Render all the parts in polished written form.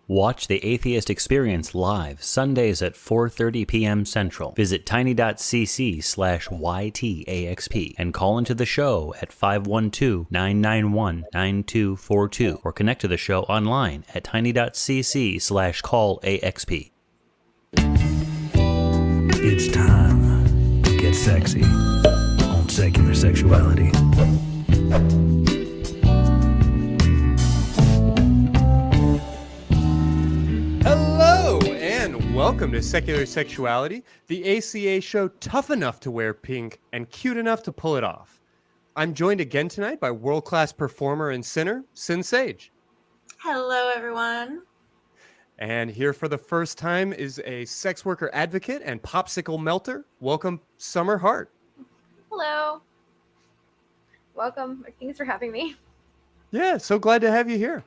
Watch The Atheist Experience live Sundays at 4:30 p.m. Central. Visit tiny.cc/YTAXP and call into the show at 512-991-9242 or connect to the show online at tiny.cc/callaxp. It's time to get sexy on Secular Sexuality. Hello and welcome to Secular Sexuality, the ACA show tough enough to wear pink and cute enough to pull it off. I'm joined again tonight by world-class performer and sinner, Sinn Sage. Hello, everyone. And here for the first time is a sex worker advocate and popsicle melter. Welcome, Summer Hart. Hello. Welcome. Thanks for having me. Yeah, so glad to have you here.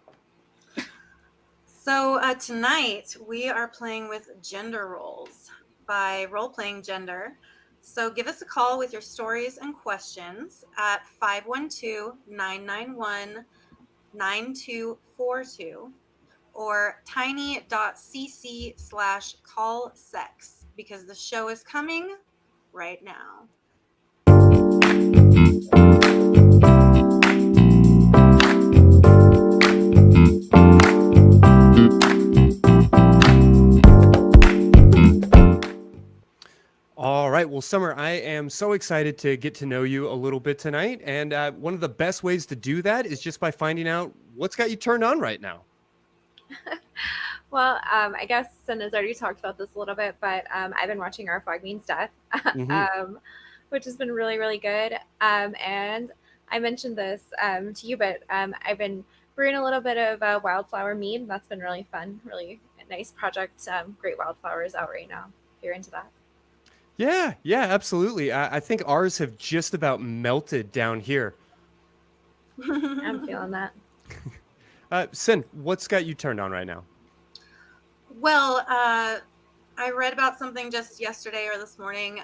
So tonight we are playing with gender roles by role-playing gender. So give us a call with your stories and questions at 512-991-9242 or tiny.cc/callSex because the show is coming right now. All right. Well, Summer, I am so excited to get to know you a little bit tonight. And one of the best ways to do that is just by finding out what's got you turned on right now. Well, I guess Sinn has already talked about this a little bit, but I've been watching Our Flag Means Death, which has been really, really good. And I mentioned this to you, but I've been brewing a little bit of wildflower mead. That's been really fun, really nice project. Great wildflowers out right now. If you're into that. Yeah, absolutely. I think ours have just about melted down here. I'm feeling that. Sinn, what's got you turned on right now? Well, I read about something just yesterday or this morning.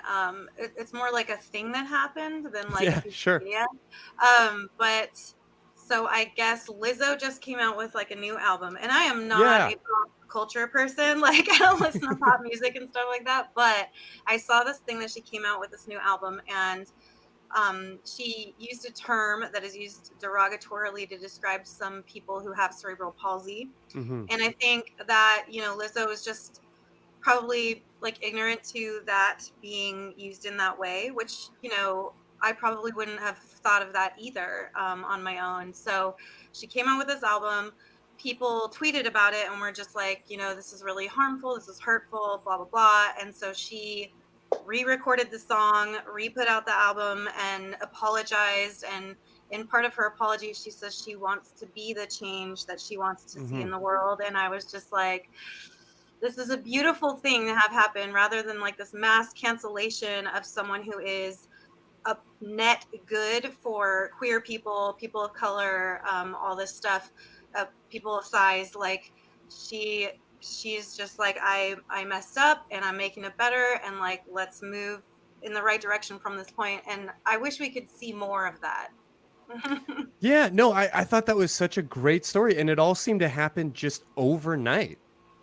It's more like a thing that happened than like Yeah, sure. media. But so I guess Lizzo just came out with like a new album, and I am not a pop culture person. Like I don't listen to pop music and stuff like that. But I saw this thing that she came out with this new album, and she used a term that is used derogatorily to describe some people who have cerebral palsy. And I think that, Lizzo is just probably like ignorant to that being used in that way, which, I probably wouldn't have thought of that either on my own. So she came out with this album. People tweeted about it and were just like, this is really harmful. This is hurtful, blah, blah, blah. And so she re-recorded the song, re-put out the album, and apologized. And in part of her apology, she says she wants to be the change that she wants to see in the world. And I was just like, this is a beautiful thing to have happen rather than like this mass cancellation of someone who is a net good for queer people, people of color, all this stuff, people of size. Like she's just like, I messed up and I'm making it better, and like let's move in the right direction from this point. And I wish we could see more of that. Yeah, no, I thought that was such a great story, and it all seemed to happen just overnight.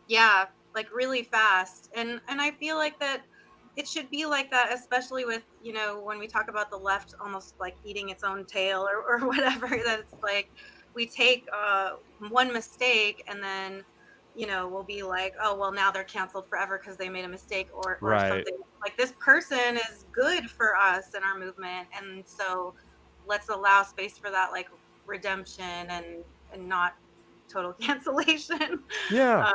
Yeah, like really fast. And I feel like that it should be like that, especially with, when we talk about the left almost like eating its own tail or whatever, that it's like we take one mistake and then we'll be like, oh, well, now they're canceled forever because they made a mistake or something. Like this person is good for us and our movement. And so let's allow space for that, like redemption and not total cancellation. Yeah.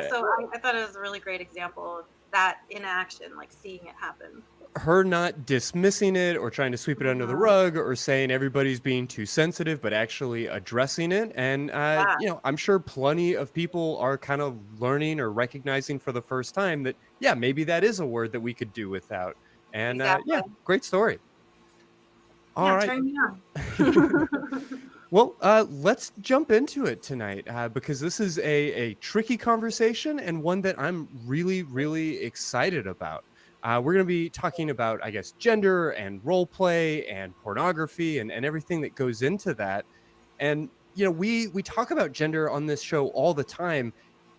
So I thought it was a really great example of that in action, like seeing it happen. Her not dismissing it or trying to sweep it under the rug or saying everybody's being too sensitive, but actually addressing it. And, I'm sure plenty of people are kind of learning or recognizing for the first time that, maybe that is a word that we could do without. And great story. All right. Turn me on. Well, let's jump into it tonight because this is a tricky conversation and one that I'm really, really excited about. We're going to be talking about, I guess, gender and role play and pornography and everything that goes into that. And we talk about gender on this show all the time,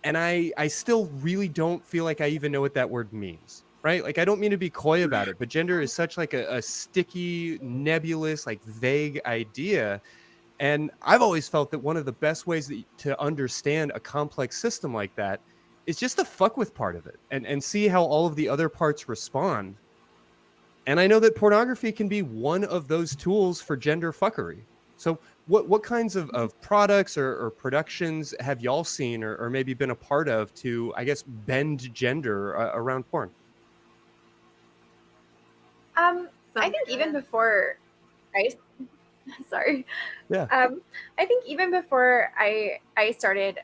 and I still really don't feel like I even know what that word means, right? Like, I don't mean to be coy about it, but gender is such like a sticky, nebulous, like vague idea. And I've always felt that one of the best ways to understand a complex system like that is just to fuck with part of it and see how all of the other parts respond. And I know that pornography can be one of those tools for gender fuckery. So what kinds of products or productions have y'all seen or maybe been a part of to, I guess, bend gender around porn? I think even before I sorry. Yeah. I think even before I started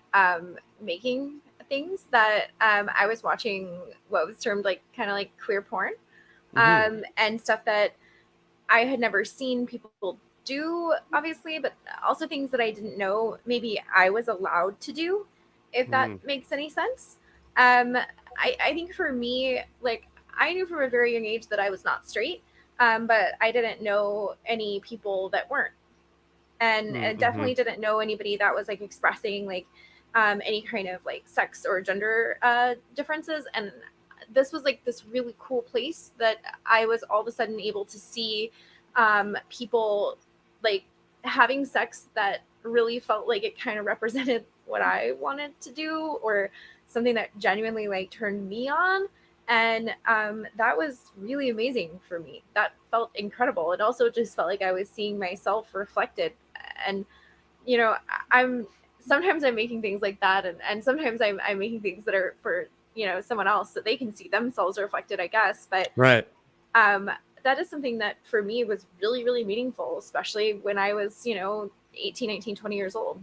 making things that I was watching what was termed like kind of like queer porn and stuff that I had never seen people do, obviously, but also things that I didn't know maybe I was allowed to do, if that makes any sense. I think for me, like, I knew from a very young age that I was not straight, but I didn't know any people that weren't. And definitely didn't know anybody that was like expressing like any kind of like sex or gender differences. And this was like this really cool place that I was all of a sudden able to see people like having sex that really felt like it kind of represented what I wanted to do, or something that genuinely like turned me on. And that was really amazing for me. That felt incredible. It also just felt like I was seeing myself reflected. And I'm sometimes I'm making things like that, and sometimes I'm making things that are for someone else so they can see themselves reflected, I guess. But right. That is something that for me was really, really meaningful, especially when I was 18, 19, 20 years old.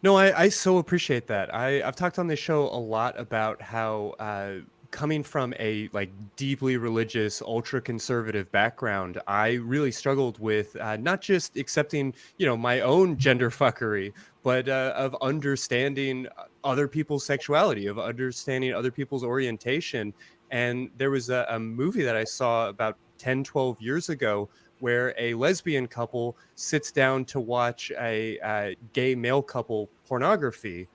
No, I so appreciate that. I've talked on this show a lot about how coming from a like deeply religious, ultra conservative background, I really struggled with not just accepting, my own gender fuckery, but of understanding other people's sexuality, of understanding other people's orientation. And there was a movie that I saw about 10, 12 years ago where a lesbian couple sits down to watch a gay male couple pornography.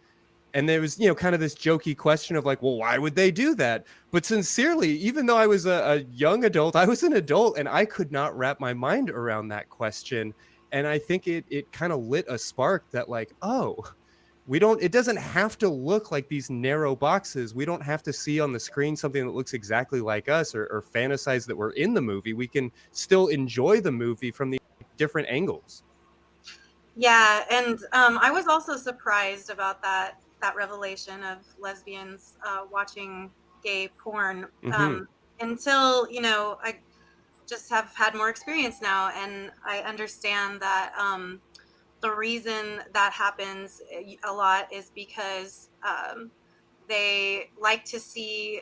And there was, kind of this jokey question of like, well, why would they do that? But sincerely, even though I was a young adult, I was an adult and I could not wrap my mind around that question. And I think it kind of lit a spark that like, oh, it doesn't have to look like these narrow boxes. We don't have to see on the screen something that looks exactly like us or fantasize that we're in the movie. We can still enjoy the movie from the different angles. Yeah, and I was also surprised about that revelation of lesbians watching gay porn until I just have had more experience now, and I understand that the reason that happens a lot is because they like to see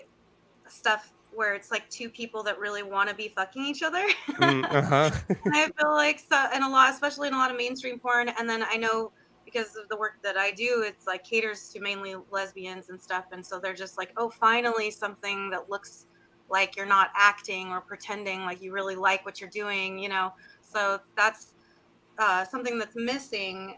stuff where it's like two people that really want to be fucking each other. I feel like so, and especially in a lot of mainstream porn. And then I know because of the work that I do, it's like caters to mainly lesbians and stuff. And so they're just like, oh, finally something that looks like you're not acting or pretending, like you really like what you're doing, So that's something that's missing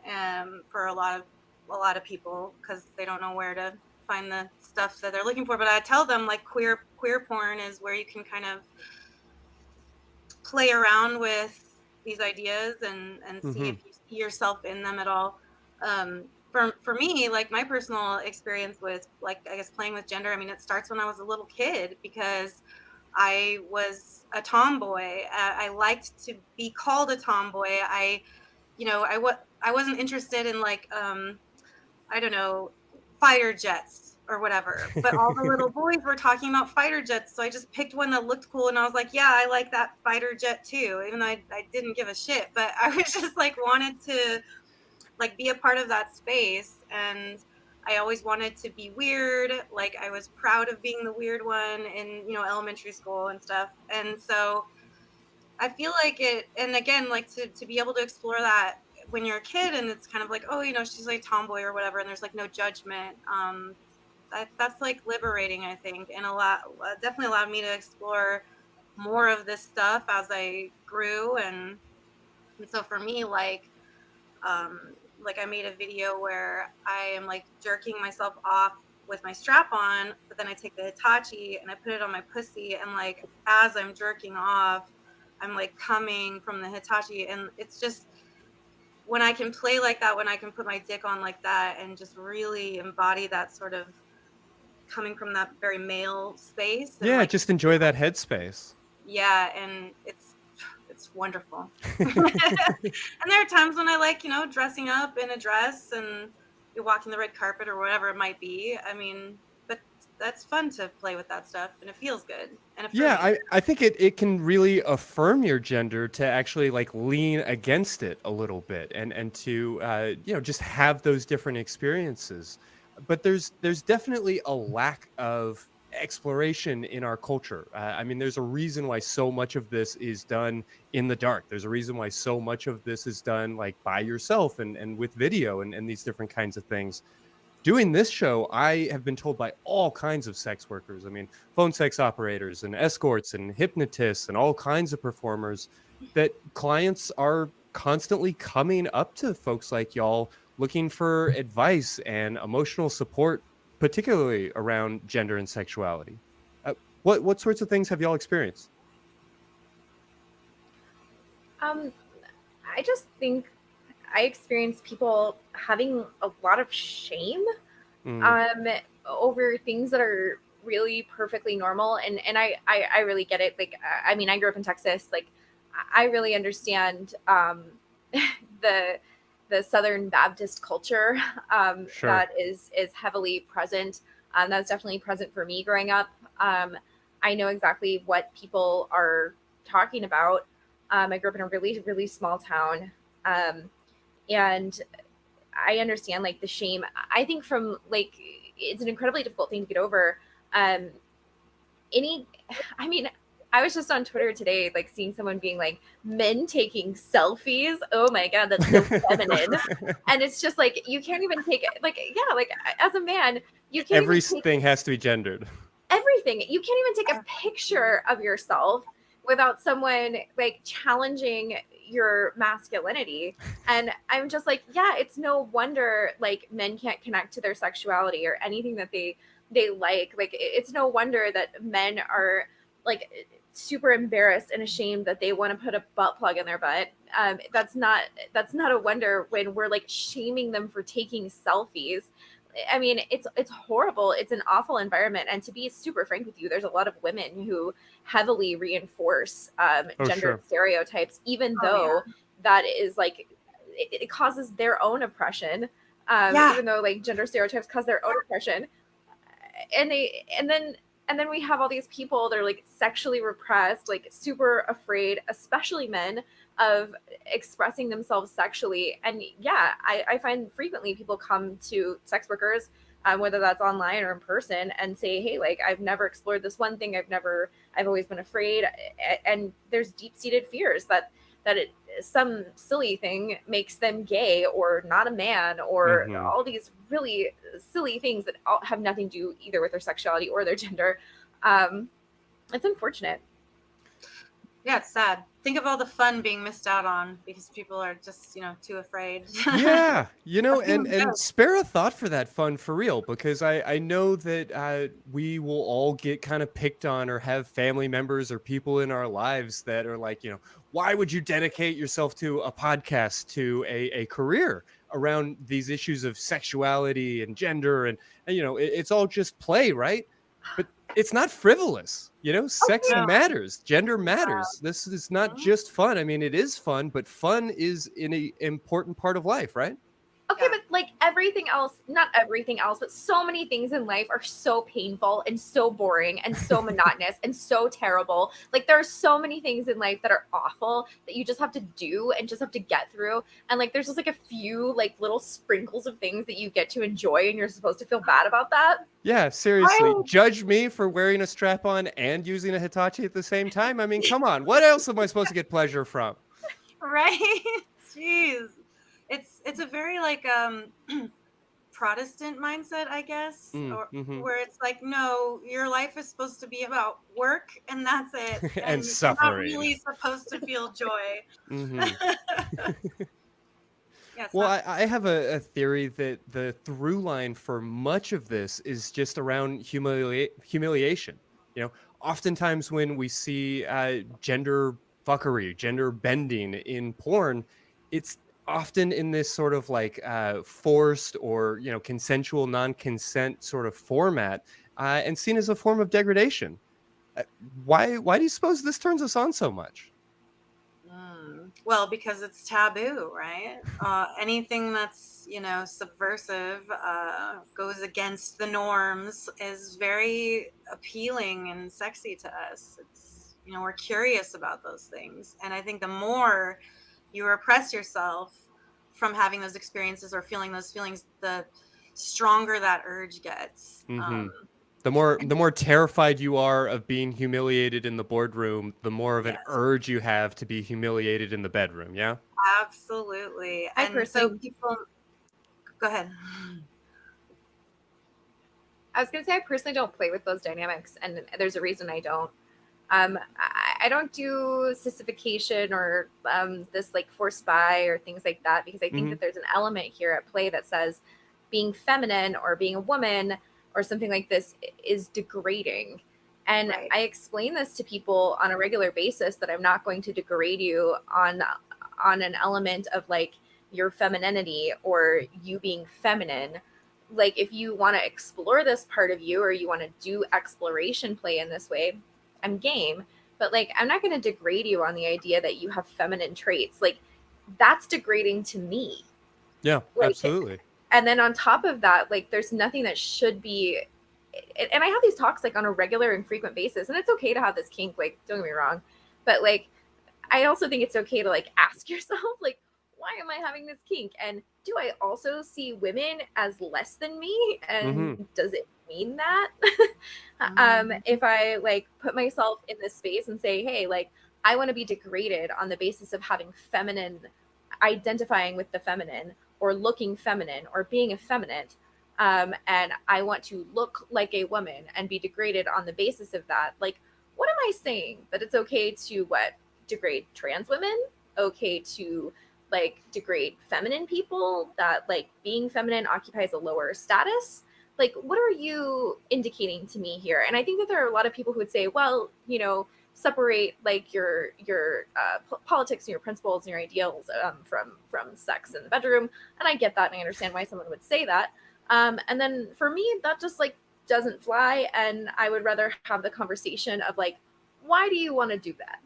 for a lot of people, because they don't know where to find the stuff that they're looking for. But I tell them like queer porn is where you can kind of play around with these ideas and see if you see yourself in them at all. For me, like my personal experience with like, I guess, playing with gender, I mean, it starts when I was a little kid because I was a tomboy. I liked to be called a tomboy. I wasn't interested in like, I don't know, fighter jets or whatever, but all the little boys were talking about fighter jets. So I just picked one that looked cool. And I was like, yeah, I like that fighter jet too. Even though I didn't give a shit, but I was just like, wanted to like be a part of that space. And I always wanted to be weird. Like I was proud of being the weird one in, elementary school and stuff. And so I feel like it, and again, like to be able to explore that when you're a kid, and it's kind of like, oh, she's like tomboy or whatever, and there's like no judgment. That's like liberating, I think, and definitely allowed me to explore more of this stuff as I grew, and so for me, like, Like I made a video where I am like jerking myself off with my strap on, but then I take the Hitachi and I put it on my pussy, and like as I'm jerking off, I'm like coming from the Hitachi, and it's just when I can play like that, when I can put my dick on like that and just really embody that sort of coming from that very male space, and Yeah, like just enjoy that headspace. yeah, and it's wonderful. And there are times when I like, dressing up in a dress and you're walking the red carpet or whatever it might be. I mean, but that's fun to play with that stuff, and it feels good and Yeah, affirming. I think it can really affirm your gender to actually like lean against it a little bit, and to just have those different experiences. But there's definitely a lack of exploration in our culture. I mean, there's a reason why so much of this is done in the dark. There's a reason why so much of this is done like by yourself and with video and these different kinds of things. Doing this show, I have been told by all kinds of sex workers, I mean, phone sex operators and escorts and hypnotists and all kinds of performers, that clients are constantly coming up to folks like y'all looking for advice and emotional support, particularly around gender and sexuality. What sorts of things have y'all experienced? I just think I experience people having a lot of shame over things that are really perfectly normal, and I really get it. Like I mean, I grew up in Texas. Like I really understand the Southern Baptist culture Sure. that is heavily present. That's definitely present for me growing up. I know exactly what people are talking about. I grew up in a really, really small town. And I understand like the shame. I think from like, it's an incredibly difficult thing to get over. I mean, I was just on Twitter today, like seeing someone being like, men taking selfies. Oh my God, that's so feminine. And it's just like, you can't even take it. Like, yeah, like as a man, you can't even take Everything has to be gendered. everything. You can't even take a picture of yourself without someone like challenging your masculinity. And I'm just like, yeah, it's no wonder like men can't connect to their sexuality or anything that they like. Like it's no wonder that men are like super embarrassed and ashamed that they want to put a butt plug in their butt. That's not a wonder when we're like shaming them for taking selfies. I mean, it's horrible. It's an awful environment. And to be super frank with you, there's a lot of women who heavily reinforce gender stereotypes, even though that is like, it causes their own oppression. Even though like gender stereotypes cause their own oppression. And then we have all these people that are like sexually repressed, like super afraid, especially men, of expressing themselves sexually. And yeah, I find frequently people come to sex workers, whether that's online or in person, and say, hey, like I've never explored this one thing. I've always been afraid. And there's deep-seated fears that some silly thing makes them gay or not a man, or all these really silly things that have nothing to do either with their sexuality or their gender. It's unfortunate. Yeah, it's sad. Think of all the fun being missed out on because people are just, too afraid. Yeah, and spare a thought for that fun for real, because I know that we will all get kind of picked on or have family members or people in our lives that are like, why would you dedicate yourself to a podcast, to a career around these issues of sexuality and gender and it's all just play, right? But it's not frivolous. Sex matters. Gender matters. This is not just fun. I mean, it is fun, but fun is an important part of life, right? Okay, but like everything else, not everything else, but so many things in life are so painful and so boring and so monotonous and so terrible. Like there are so many things in life that are awful that you just have to do and just have to get through. And like there's just like a few like little sprinkles of things that you get to enjoy, and you're supposed to feel bad about that. Yeah, seriously. Judge me for wearing a strap-on and using a Hitachi at the same time? I mean, come on. What else am I supposed to get pleasure from? Right? Jeez. It's a very like Protestant mindset, I guess, where it's like, no, your life is supposed to be about work and that's it. And suffering. You're not really supposed to feel joy. Yeah, it's Well, not. I have a theory that the through line for much of this is just around humiliation. You know, oftentimes when we see gender fuckery, gender bending in porn, it's often in this sort of like forced or, you know, consensual, non-consent sort of format, and seen as a form of degradation. Uh, why do you suppose this turns us on so much? Well, because it's taboo, right? Anything that's, subversive, goes against the norms is very appealing and sexy to us. We're curious about those things. And I think the more you repress yourself from having those experiences or feeling those feelings, the stronger that urge gets. Hmm. The more terrified you are of being humiliated in the boardroom, the more of an Yes, urge you have to be humiliated in the bedroom. Yeah. absolutely. I And so personally, people, go ahead. I was gonna say I personally don't play with those dynamics, and there's a reason I don't. I don't do sissification or this like forced buy or things like that because I think Hmm. that there's an element here at play that says being feminine or being a woman or something like this is degrading. And Right. I explain this to people on a regular basis that I'm not going to degrade you on an element of like your femininity or you being feminine. Like if you want to explore this part of you or you want to do exploration play in this way, I'm game. But like I'm not going to degrade you on the idea that you have feminine traits. Like that's degrading to me. Yeah, Like absolutely. and then on top of that, like there's nothing that should be, and I have these talks like on a regular and frequent basis, and it's okay to have this kink, like don't get me wrong, but like I also think it's okay to like ask yourself like why am I having this kink, and do I also see women as less than me, Hmm. and does it mean that Mhm. if I like put myself in this space and say, hey, like I want to be degraded on the basis of having feminine, identifying with the feminine or looking feminine or being effeminate, and I want to look like a woman and be degraded on the basis of that, like what am I saying? That it's okay to what, degrade trans women, okay to like degrade feminine people, that like being feminine occupies a lower status? Like what are you indicating to me here? And I think that there are a lot of people who would say, well, separate like your politics and your principles and your ideals from sex in the bedroom. And I get that, and I understand why someone would say that. And then for me, that just like doesn't fly, and I would rather have the conversation of like, why do you want to do that?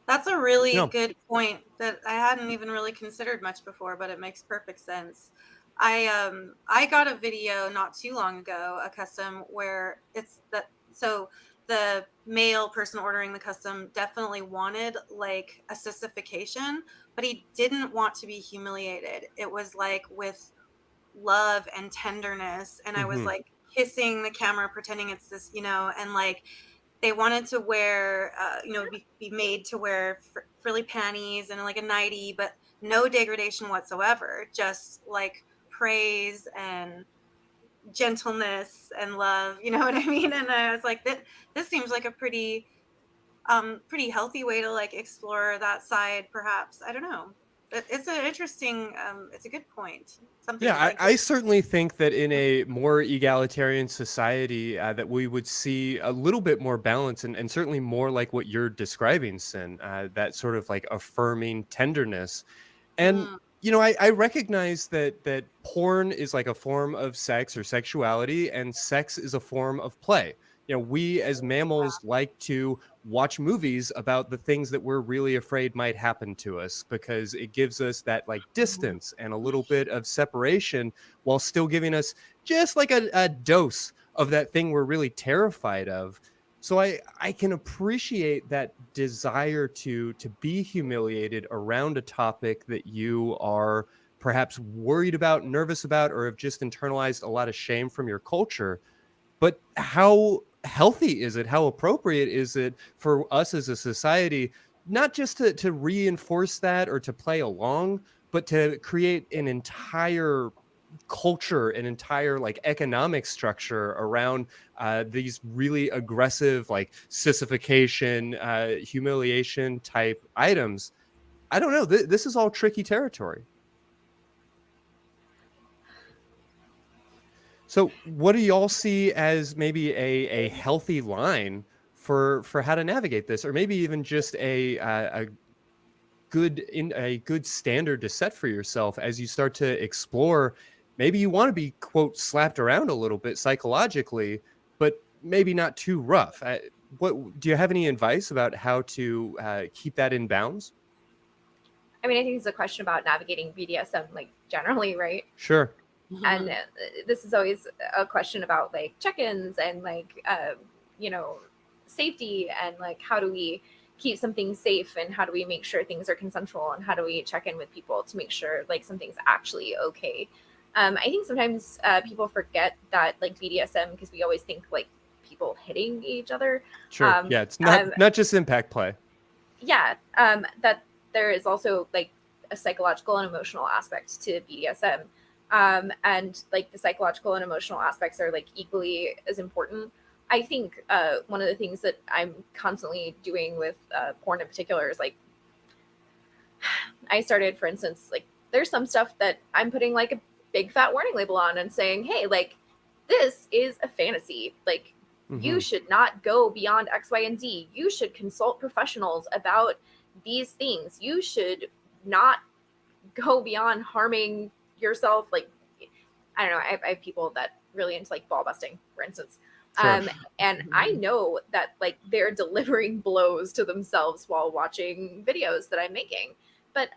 That's a really No. good point that I hadn't even really considered much before, but it makes perfect sense. I got a video not too long ago, a custom where it's that so the male person ordering the custom definitely wanted like a sissification, but he didn't want to be humiliated. It was like with love and tenderness, and I was Hmm. like kissing the camera pretending it's this, and like they wanted to wear, be made to wear frilly panties and like a nightie, but no degradation whatsoever. Just like praise and gentleness and love. You know what I mean? And I was like, this seems like a pretty healthy way to like explore that side. Perhaps, I don't know. It's an interesting. It's a good point. Something Yeah, to think I certainly think that in a more egalitarian society, that we would see a little bit more balance and certainly more like what you're describing, Sin, that sort of like affirming tenderness. And about. I recognize that porn is like a form of sex or sexuality, and sex is a form of play. We as mammals like to watch movies about the things that we're really afraid might happen to us because it gives us that like Mhm. distance and a little bit of separation while still giving us just like a dose of that thing we're really terrified of. So I can appreciate that desire to be humiliated around a topic that you are perhaps worried about, nervous about, or have just internalized a lot of shame from your culture. But how healthy is it? How appropriate is it for us as a society, not just to reinforce that or to play along, but to create an entire culture, an entire like economic structure around these really aggressive like sissification, humiliation type items? I don't know. This is all tricky territory. So what do y'all see as maybe a healthy line for how to navigate this, or maybe even just a good standard to set for yourself as you start to explore? Maybe you want to be, quote, slapped around a little bit psychologically, but maybe not too rough. What do you have any advice about how to keep that in bounds? I mean, I think it's a question about navigating BDSM, like generally, right? Sure. And this is always a question about like check-ins and like, you know, safety and like how do we keep something safe and how do we make sure things are consensual and how do we check in with people to make sure like something's actually okay. I think sometimes people forget that like BDSM, because we always think like people hitting each other. Sure. Yeah, it's not just impact play. Yeah, that there is also like a psychological and emotional aspect to BDSM. And like the psychological and emotional aspects are like equally as important. I think one of the things that I'm constantly doing with porn in particular is like, I started, for instance, like there's some stuff that I'm putting like a big fat warning label on and saying, hey, like this is a fantasy. Like you should not go beyond X, Y, and Z. You should consult professionals about these things. You should not go beyond harming yourself. Like, I don't know. I have people that really into like ball busting, for instance. Sure. And I know that like they're delivering blows to themselves while watching videos that I'm making. But,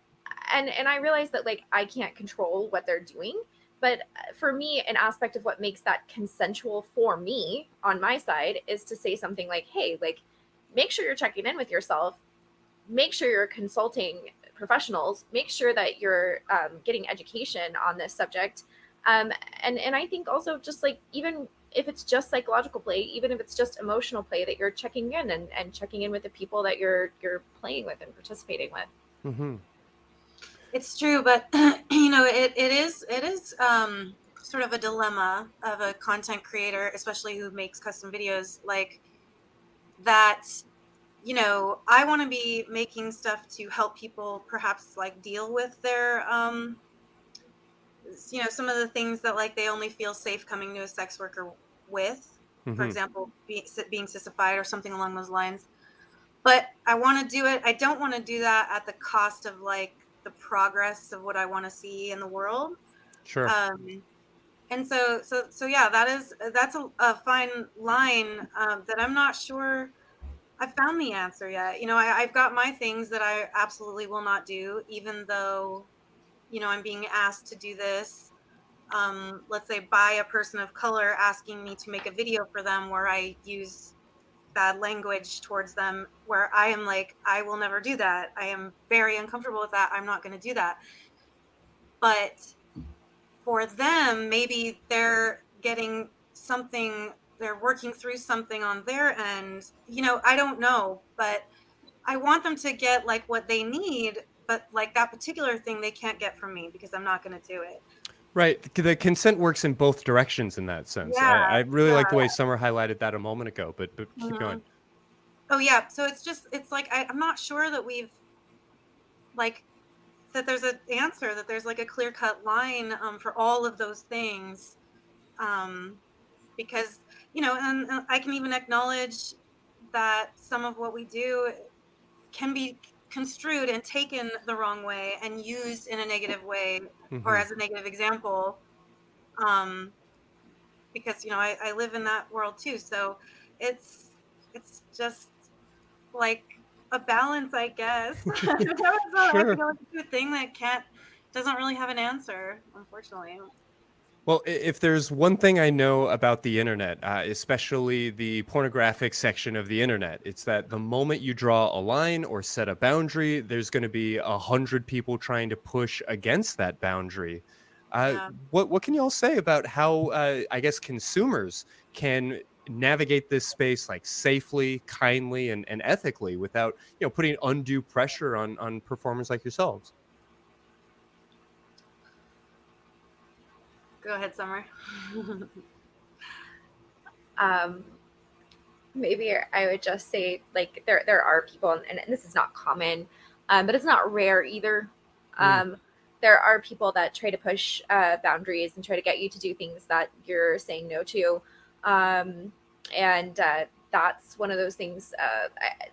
and I realize that like I can't control what they're doing. But for me, an aspect of what makes that consensual for me on my side is to say something like, hey, like, make sure you're checking in with yourself. Make sure you're consulting professionals. Make sure that you're getting education on this subject. And I think also just like, even if it's just psychological play, even if it's just emotional play, that you're checking in and checking in with the people that you're playing with and participating with. It's true, but you know, it is sort of a dilemma of a content creator, especially who makes custom videos, like that. You know, I want to be making stuff to help people perhaps like deal with their you know, some of the things that like they only feel safe coming to a sex worker with, for example, being sissified or something along those lines. But I want to do it. I don't want to do that at the cost of like the progress of what I want to see in the world. Sure. And so yeah, that's a fine line that I'm not sure I found the answer yet. You know, I've got my things that I absolutely will not do, even though, you know, I'm being asked to do this. Let's say by a person of color asking me to make a video for them where I use bad language towards them, where I am like, I will never do that. I am very uncomfortable with that. I'm not going to do that. But for them, maybe they're getting something, they're working through something on their end. You know, I don't know, but I want them to get like what they need, but like that particular thing they can't get from me because I'm not going to do it. Right. The consent works in both directions in that sense. Yeah. I really like the way Summer highlighted that a moment ago, but keep going. Oh yeah. So it's like, I'm not sure that we've like, that there's an answer, that there's like a clear cut line for all of those things. Because, you know, and I can even acknowledge that some of what we do can be construed and taken the wrong way and used in a negative way or as a negative example. Because, you know, I live in that world too. So it's just like a balance, I guess. Sure. I feel like it's a thing that doesn't really have an answer, unfortunately. Well, if there's one thing I know about the internet, especially the pornographic section of the internet, it's that the moment you draw a line or set a boundary, there's going to be 100 people trying to push against that boundary. What can y'all say about how I guess consumers can navigate this space like safely, kindly, and ethically without, you know, putting undue pressure on performers like yourselves? Go ahead, Summer. Maybe I would just say like there are people, and this is not common, but it's not rare either. there are people that try to push boundaries and try to get you to do things that you're saying no to. And that's one of those things,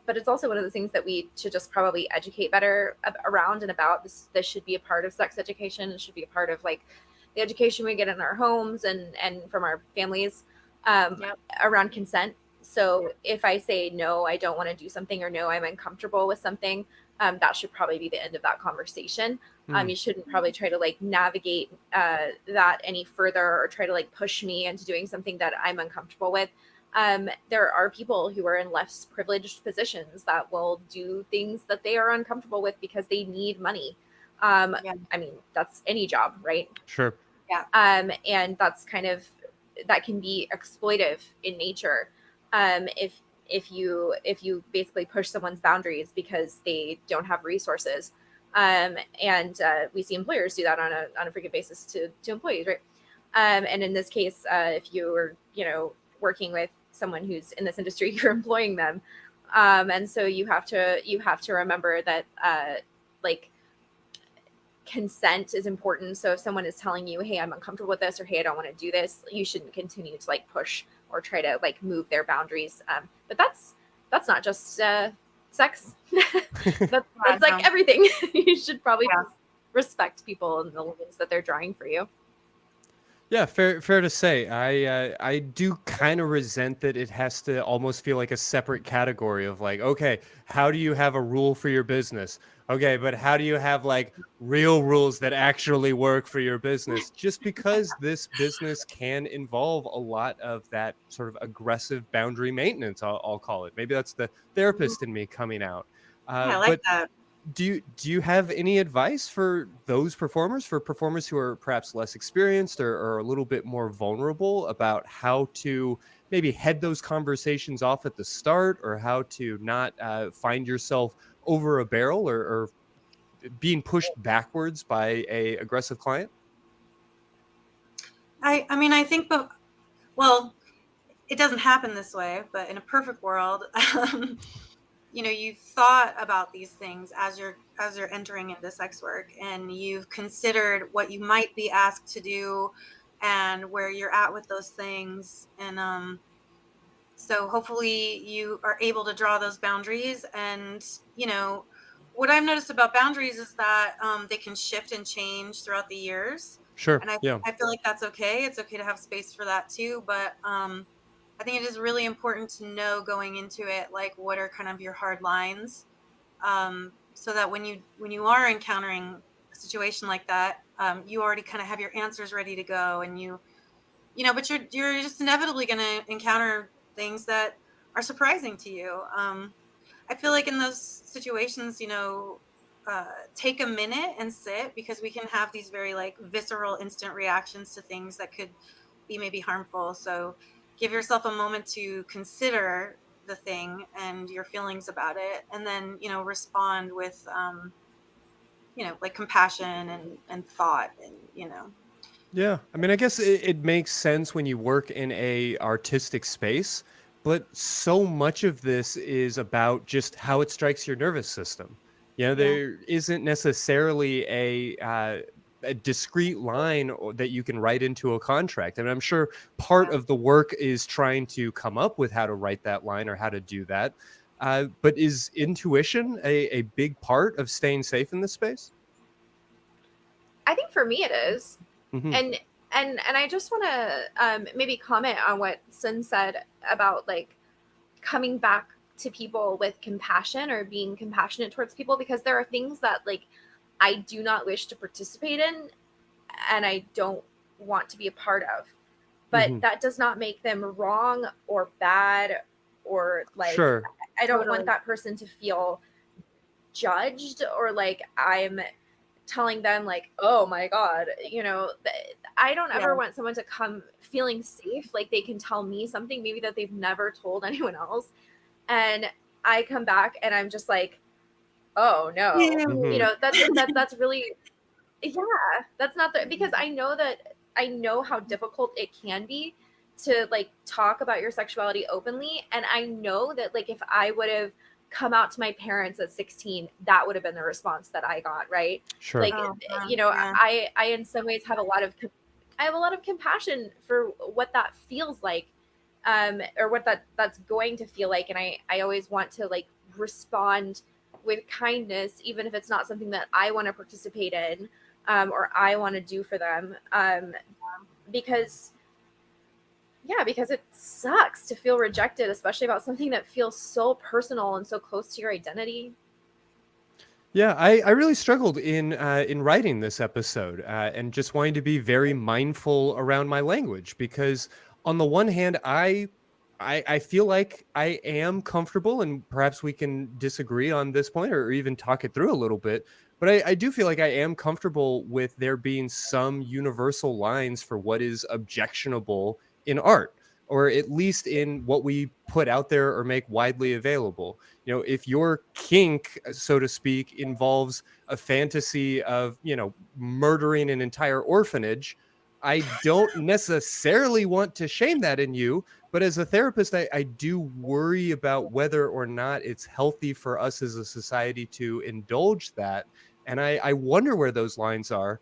but it's also one of the things that we should just probably educate better around and about. This should be a part of sex education. It should be a part of like the education we get in our homes and from our families around consent. So if I say, no, I don't want to do something, or no, I'm uncomfortable with something, that should probably be the end of that conversation. You shouldn't probably try to like navigate that any further, or try to like push me into doing something that I'm uncomfortable with. There are people who are in less privileged positions that will do things that they are uncomfortable with because they need money. I mean, that's any job, right? Sure. Yeah. And that's that can be exploitive in nature. If you basically push someone's boundaries because they don't have resources. And we see employers do that on a frequent basis to employees, right? And in this case, if you were, working with someone who's in this industry, you're employing them. And so you have to remember that, like, consent is important. So if someone is telling you, hey, I'm uncomfortable with this, or hey, I don't want to do this, you shouldn't continue to like push or try to like move their boundaries. But that's not just sex. that's like everything. You should probably respect people and the limits that they're drawing for you. Yeah, fair to say. I do kind of resent that it has to almost feel like a separate category of like, okay, how do you have a rule for your business? Okay, but how do you have like real rules that actually work for your business? Just because this business can involve a lot of that sort of aggressive boundary maintenance, I'll call it. Maybe that's the therapist in me coming out. I like that. Do you have any advice for those performers, for performers who are perhaps less experienced or a little bit more vulnerable, about how to maybe head those conversations off at the start, or how to not find yourself over a barrel or being pushed backwards by a aggressive client? I mean, I think, but well, it doesn't happen this way, but in a perfect world, you've thought about these things as you're entering into sex work, and you've considered what you might be asked to do and where you're at with those things. And so hopefully you are able to draw those boundaries. And, what I've noticed about boundaries is that they can shift and change throughout the years. Sure. And I feel like that's okay. It's okay to have space for that too. But I think it is really important to know going into it, like, what are kind of your hard lines, so that when you are encountering a situation like that, you already kind of have your answers ready to go. And but you're just inevitably going to encounter things that are surprising to you. I feel like in those situations, take a minute and sit, because we can have these very like visceral instant reactions to things that could be maybe harmful. So give yourself a moment to consider the thing and your feelings about it, and then respond with like compassion and thought, and Yeah, I mean, I guess it makes sense when you work in a artistic space, but so much of this is about just how it strikes your nervous system. There isn't necessarily a discrete line that you can write into a contract. And I'm sure part of the work is trying to come up with how to write that line or how to do that. But is intuition a big part of staying safe in this space? I think for me it is. Mm-hmm. And I just want to maybe comment on what Sinn said about like coming back to people with compassion, or being compassionate towards people, because there are things that like I do not wish to participate in and I don't want to be a part of, but that does not make them wrong or bad, or like, sure. I don't want that person to feel judged, or like I'm telling them like, oh my God, I don't ever want someone to come feeling safe, like they can tell me something maybe that they've never told anyone else, and I come back and I'm just like, oh no, that's really, that's not because I know how difficult it can be to like talk about your sexuality openly. And I know that like if I would have come out to my parents at 16, that would have been the response that I got, right? Sure. Like, you know, yeah. I in some ways have a lot of compassion for what that feels like, or what that's going to feel like. And I always want to like respond with kindness, even if it's not something that I want to participate in, or I want to do for them. Because it sucks to feel rejected, especially about something that feels so personal and so close to your identity. Yeah, I really struggled in writing this episode, and just wanting to be very mindful around my language, because on the one hand, I feel like I am comfortable, and perhaps we can disagree on this point or even talk it through a little bit. But I do feel like I am comfortable with there being some universal lines for what is objectionable in art, or at least in what we put out there or make widely available. You know, if your kink, so to speak, involves a fantasy of, you know, murdering an entire orphanage, I don't necessarily want to shame that in you. But as a therapist, I do worry about whether or not it's healthy for us as a society to indulge that. And I wonder where those lines are.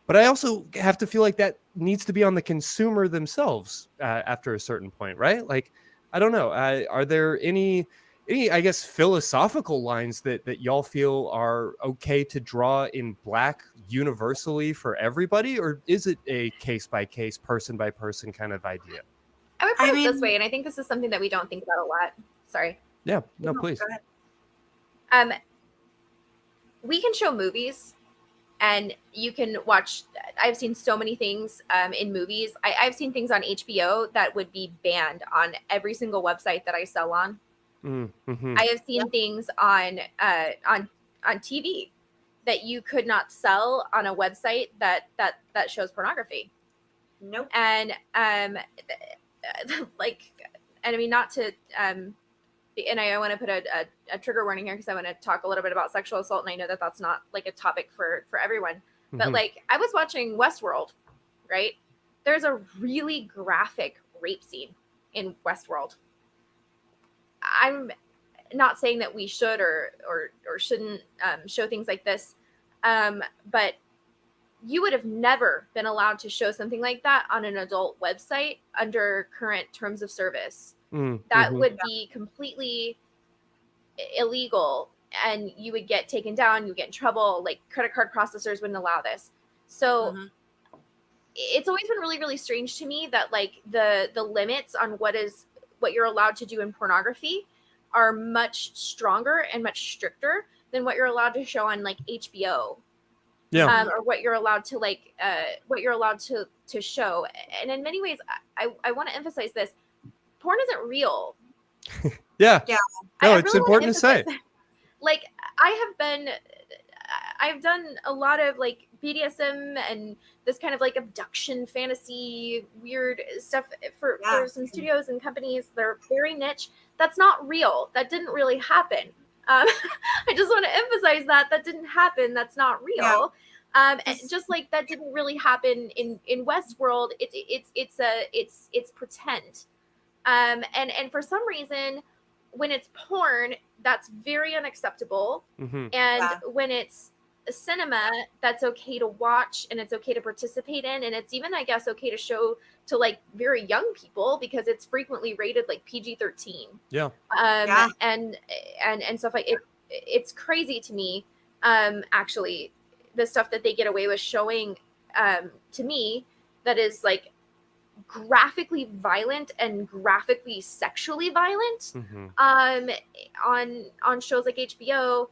But I also have to feel like that needs to be on the consumer themselves, after a certain point, right? Like, I don't know. Are there any, I guess, philosophical lines that y'all feel are okay to draw in Black universally for everybody? Or is it a case by case, person by person kind of idea? I would put I it this mean- way, and I think this is something that we don't think about a lot. Sorry. Yeah, no, please. Go ahead. We can show movies, and you can watch. I've seen so many things in movies. I've seen things on HBO that would be banned on every single website that I sell on. Mm-hmm. I have seen things on TV that you could not sell on a website that shows pornography. Nope. And like, and I mean, not to and I want to put a trigger warning here, because I want to talk a little bit about sexual assault, and I know that that's not like a topic for everyone, but Mhm. like, I was watching Westworld, right? There's a really graphic rape scene in Westworld. I'm not saying that we should or shouldn't show things like this, but you would have never been allowed to show something like that on an adult website under current terms of service. That would be completely illegal, and you would get taken down, you would get in trouble. Like, credit card processors wouldn't allow this. So it's always been really, really strange to me that like the limits on what you're allowed to do in pornography are much stronger and much stricter than what you're allowed to show on like HBO. Yeah. Or what you're allowed to like to show. And in many ways, I want to emphasize this: porn isn't real. Yeah. Yeah. No, I it's really wanna important to say. emphasize that. Like, I've done a lot of like BDSM and this kind of like abduction fantasy weird stuff for some studios and companies that are very niche. That's not real. That didn't really happen. I just want to emphasize that didn't happen. That's not real. And just like that didn't really happen in Westworld. It's pretend. And for some reason, when it's porn, that's very unacceptable. And when it's cinema, that's okay to watch, and it's okay to participate in, and it's even, I guess, okay to show to like very young people, because it's frequently rated like PG-13. And stuff like it. It's crazy to me, actually, the stuff that they get away with showing to me that is like graphically violent and graphically sexually violent on shows like HBO.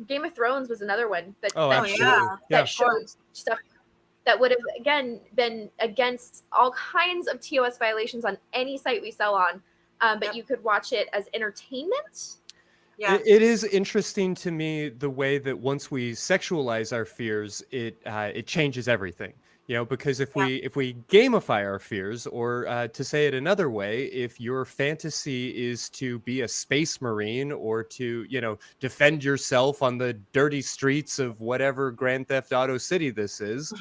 Game of Thrones was another one that showed stuff that would have again been against all kinds of TOS violations on any site we sell on, but you could watch it as entertainment. It is interesting to me the way that once we sexualize our fears, it changes everything. Because if we gamify our fears, or to say it another way, if your fantasy is to be a space marine, or to defend yourself on the dirty streets of whatever Grand Theft Auto city this is,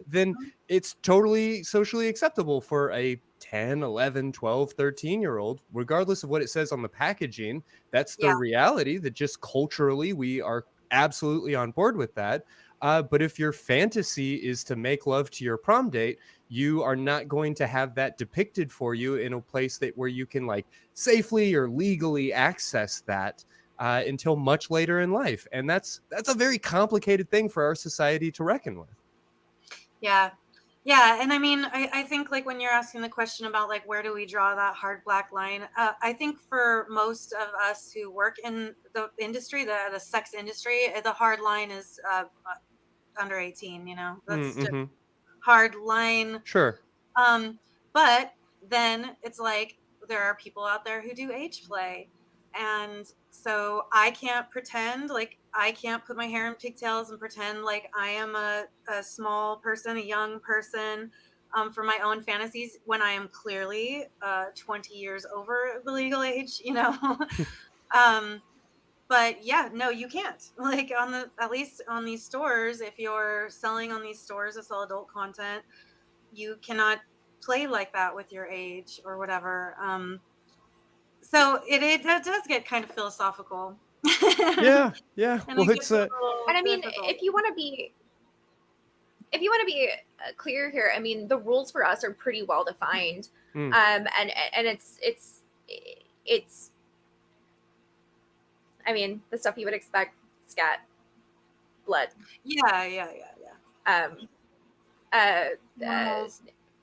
then it's totally socially acceptable for a 10, 11, 12, 13-year-old, regardless of what it says on the packaging. That's the Yeah. reality, that just culturally we are absolutely on board with that. But if your fantasy is to make love to your prom date, you are not going to have that depicted for you in a place where you can safely or legally access that until much later in life. And that's a very complicated thing for our society to reckon with. Yeah. Yeah. And I mean, I think when you're asking the question about where do we draw that hard black line, I think for most of us who work in the industry, the sex industry, the hard line is under 18, that's just hard line. Sure. But then it's there are people out there who do age play. And so I can't pretend, I can't put my hair in pigtails and pretend like I am a small person, a young person, for my own fantasies, when I am clearly 20 years over the legal age, But yeah, no, you can't. At least on these stores, if you're selling on these stores that sell adult content, you cannot play like that with your age or whatever. So it does get kind of philosophical. Yeah. And Well, it it's gets a little And I mean, difficult. if you want to be clear here, I mean, the rules for us are pretty well defined. And it's I mean, the stuff you would expect: scat, blood. Yeah.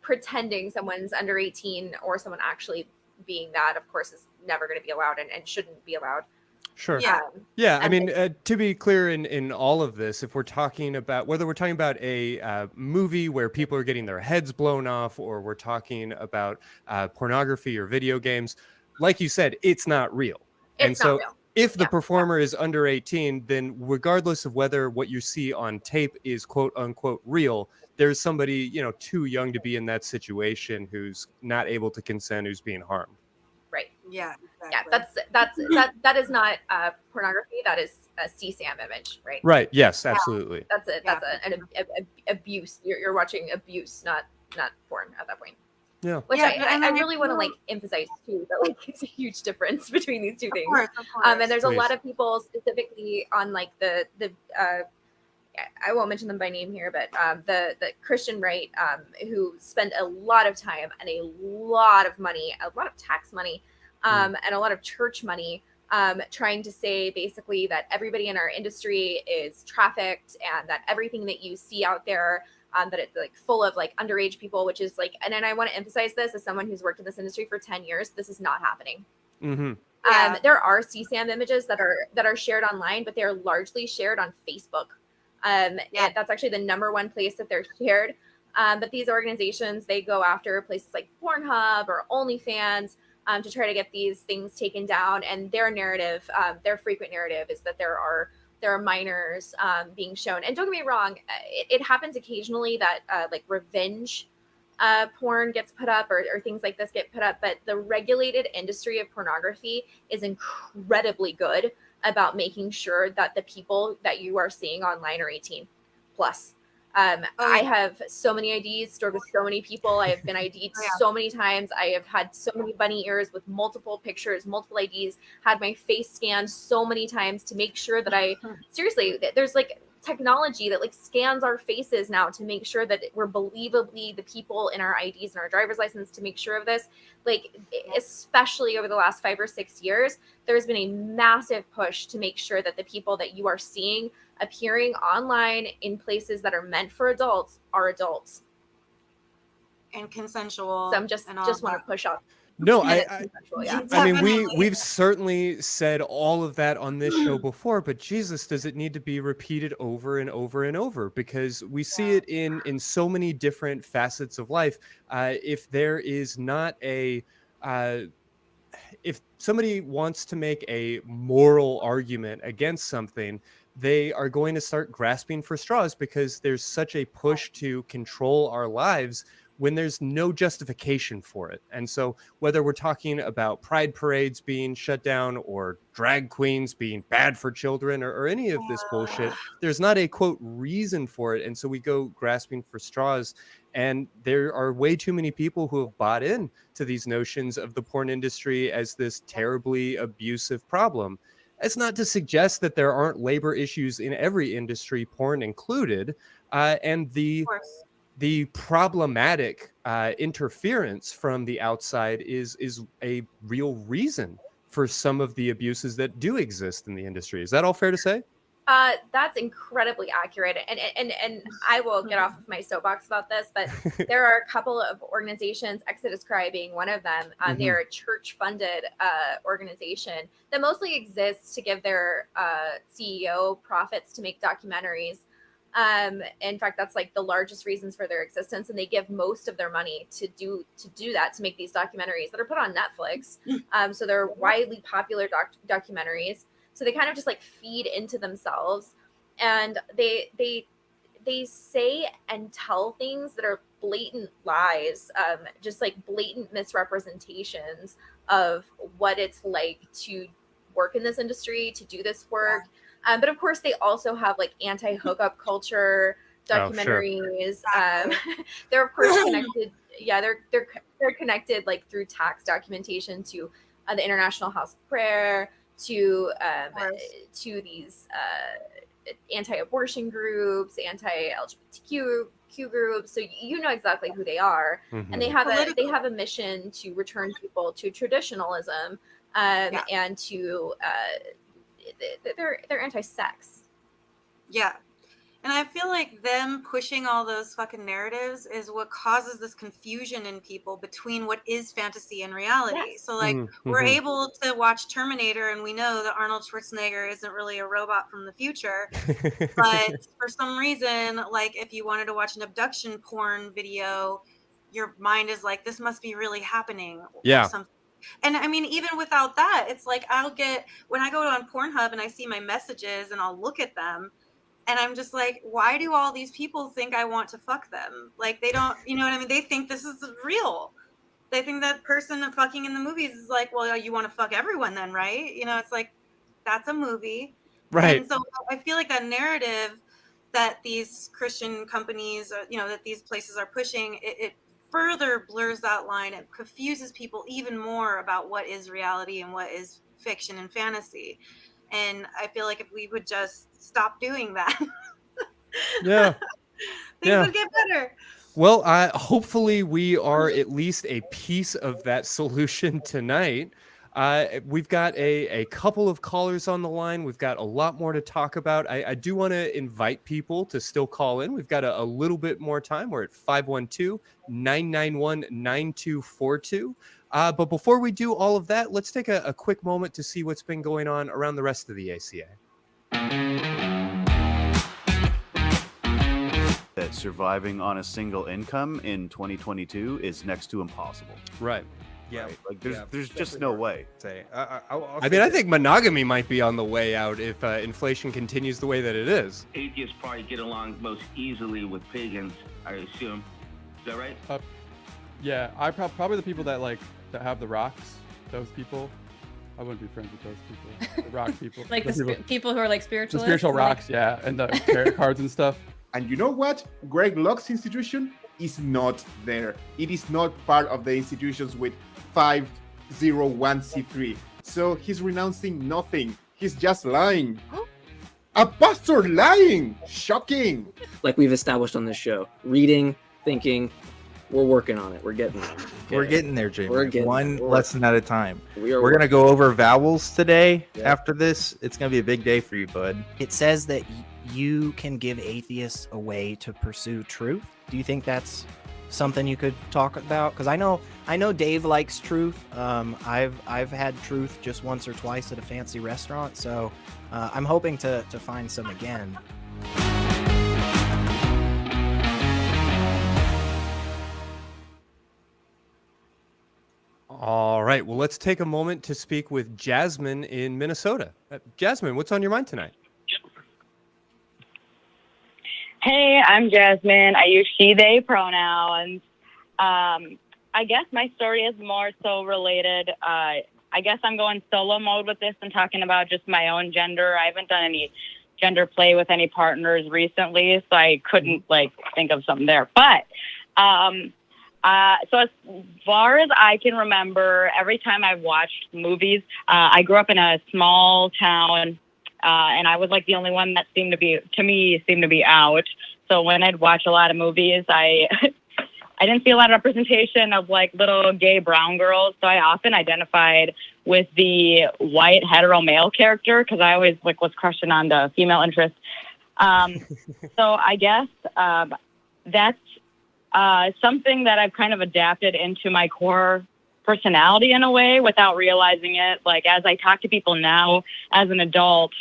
Pretending someone's under 18 or someone actually being that, of course, is never going to be allowed and shouldn't be allowed. Sure. Yeah. I mean, to be clear in all of this, if we're talking about whether we're talking about a movie where people are getting their heads blown off, or we're talking about pornography or video games, like you said, it's not real. It's not real. If the performer is under 18, then regardless of whether what you see on tape is quote unquote real, there's somebody, too young to be in that situation, who's not able to consent, who's being harmed. Right. Yeah. Exactly. Yeah. That is not pornography. That is a CSAM image, right? Right. Yes, absolutely. That's an abuse. You're watching abuse, not porn at that point. Yeah. Which Yeah, I really want to emphasize too, that it's a huge difference between these two things. Of course. And there's a lot of people specifically on the I won't mention them by name here, but the Christian right, who spend a lot of time and a lot of money, a lot of tax money, and a lot of church money, trying to say basically that everybody in our industry is trafficked, and that everything that you see out there, that it's full of underage people, which is and I want to emphasize this as someone who's worked in this industry for 10 years, this is not happening. There are CSAM images that are shared online, but they're largely shared on Facebook. And that's actually the number one place that they're shared. But these organizations, they go after places like Pornhub or OnlyFans to try to get these things taken down. And their narrative, their frequent narrative, is that there are minors being shown. And don't get me wrong, it happens occasionally that revenge porn gets put up, or things like this get put up. But the regulated industry of pornography is incredibly good about making sure that the people that you are seeing online are 18 plus. I have so many IDs stored with so many people. I have been ID'd so many times. I have had so many bunny ears with multiple pictures, multiple IDs, had my face scanned so many times to make sure that seriously, there's technology that scans our faces now to make sure that we're believably the people in our IDs and our driver's license, to make sure of this. Especially over the last 5 or 6 years, there's been a massive push to make sure that the people that you are seeing appearing online in places that are meant for adults are adults and consensual. So I'm just want to push up. No, I mean, we've certainly said all of that on this show before, but Jesus, does it need to be repeated over and over and over? Because we see it in so many different facets of life. If there is not a if somebody wants to make a moral argument against something, they are going to start grasping for straws because there's such a push to control our lives when there's no justification for it. And so whether we're talking about pride parades being shut down or drag queens being bad for children or any of this bullshit, there's not a quote reason for it. And so we go grasping for straws. And there are way too many people who have bought in to these notions of the porn industry as this terribly abusive problem. It's not to suggest that there aren't labor issues in every industry, porn included, and the problematic interference from the outside is a real reason for some of the abuses that do exist in the industry. Is that all fair to say? That's incredibly accurate. And I will get off of my soapbox about this, but there are a couple of organizations, Exodus Cry being one of them. They're a church-funded organization that mostly exists to give their CEO profits to make documentaries. In fact, that's like the largest reasons for their existence. And they give most of their money to do that, to make these documentaries that are put on Netflix. So they're widely popular documentaries. So they kind of just like feed into themselves, and they say and tell things that are blatant lies, just like blatant misrepresentations of what it's like to work in this industry, to do this work. But of course, they also have like anti-hookup culture documentaries. They're of course connected. Yeah, they're connected like through tax documentation to the International House of Prayer. To these anti-abortion groups, anti-LGBTQ groups, so you know exactly who they are, and they have a mission to return people to traditionalism, and to they're anti-sex. Yeah. And I feel like them pushing all those fucking narratives is what causes this confusion in people between what is fantasy and reality. Yes. So like we're able to watch Terminator and we know that Arnold Schwarzenegger isn't really a robot from the future. But for some reason, like if you wanted to watch an abduction porn video, your mind is like, this must be really happening. Yeah. Or something. And I mean, even without that, it's like when I go on Pornhub and I see my messages and I'll look at them. And I'm just like, why do all these people think I want to fuck them? Like, they don't, you know what I mean? They think this is real. They think that person fucking in the movies is like, well, you want to fuck everyone then, right? You know, it's like, that's a movie. Right. And so I feel like that narrative that these Christian companies, that these places are pushing, it further blurs that line. It confuses people even more about what is reality and what is fiction and fantasy. And I feel like if we would just stop doing that, things would get better. Well, hopefully we are at least a piece of that solution tonight. We've got a couple of callers on the line. We've got a lot more to talk about. I do want to invite people to still call in. We've got a little bit more time. We're at 512-991-9242. But before we do all of that, let's take a quick moment to see what's been going on around the rest of the ACA. That surviving on a single income in 2022 is next to impossible. Right. Yeah. Right? Like there's just no way. I think monogamy might be on the way out if inflation continues the way that it is. Atheists probably get along most easily with pagans, I assume. Is that right? Yeah, probably the people that have the rocks. Those people, I wouldn't be friends with those people. The rock people, like the people who are like spiritualists. The spiritual rocks, yeah, and the tarot cards and stuff. And you know what? Greg Locke's institution is not there. It is not part of the institutions with 501c3. So he's renouncing nothing. He's just lying. A pastor lying! Shocking! Like we've established on this show, reading, thinking, we're working on it. We're getting there. Okay. We're getting there, Jamie. We're getting one there. lesson at a time. We're going to go over vowels today. Yeah. After this, it's going to be a big day for you, bud. It says that you can give atheists a way to pursue truth. Do you think that's something you could talk about? Because I know Dave likes truth. I've had truth just once or twice at a fancy restaurant, so I'm hoping to find some again. All right. Well, let's take a moment to speak with Jasmine in Minnesota. Jasmine, what's on your mind tonight? Hey, I'm Jasmine. I use she, they pronouns. I guess my story is more so related. I guess I'm going solo mode with this and talking about just my own gender. I haven't done any gender play with any partners recently, so I couldn't think of something there. But so as far as I can remember, every time I've watched movies, I grew up in a small town, and I was the only one that seemed to be out. So when I'd watch a lot of movies, I didn't see a lot of representation of little gay brown girls. So I often identified with the white hetero male character because I always was crushing on the female interest. So I guess that's something that I've kind of adapted into my core personality in a way without realizing it. As I talk to people now as an adult,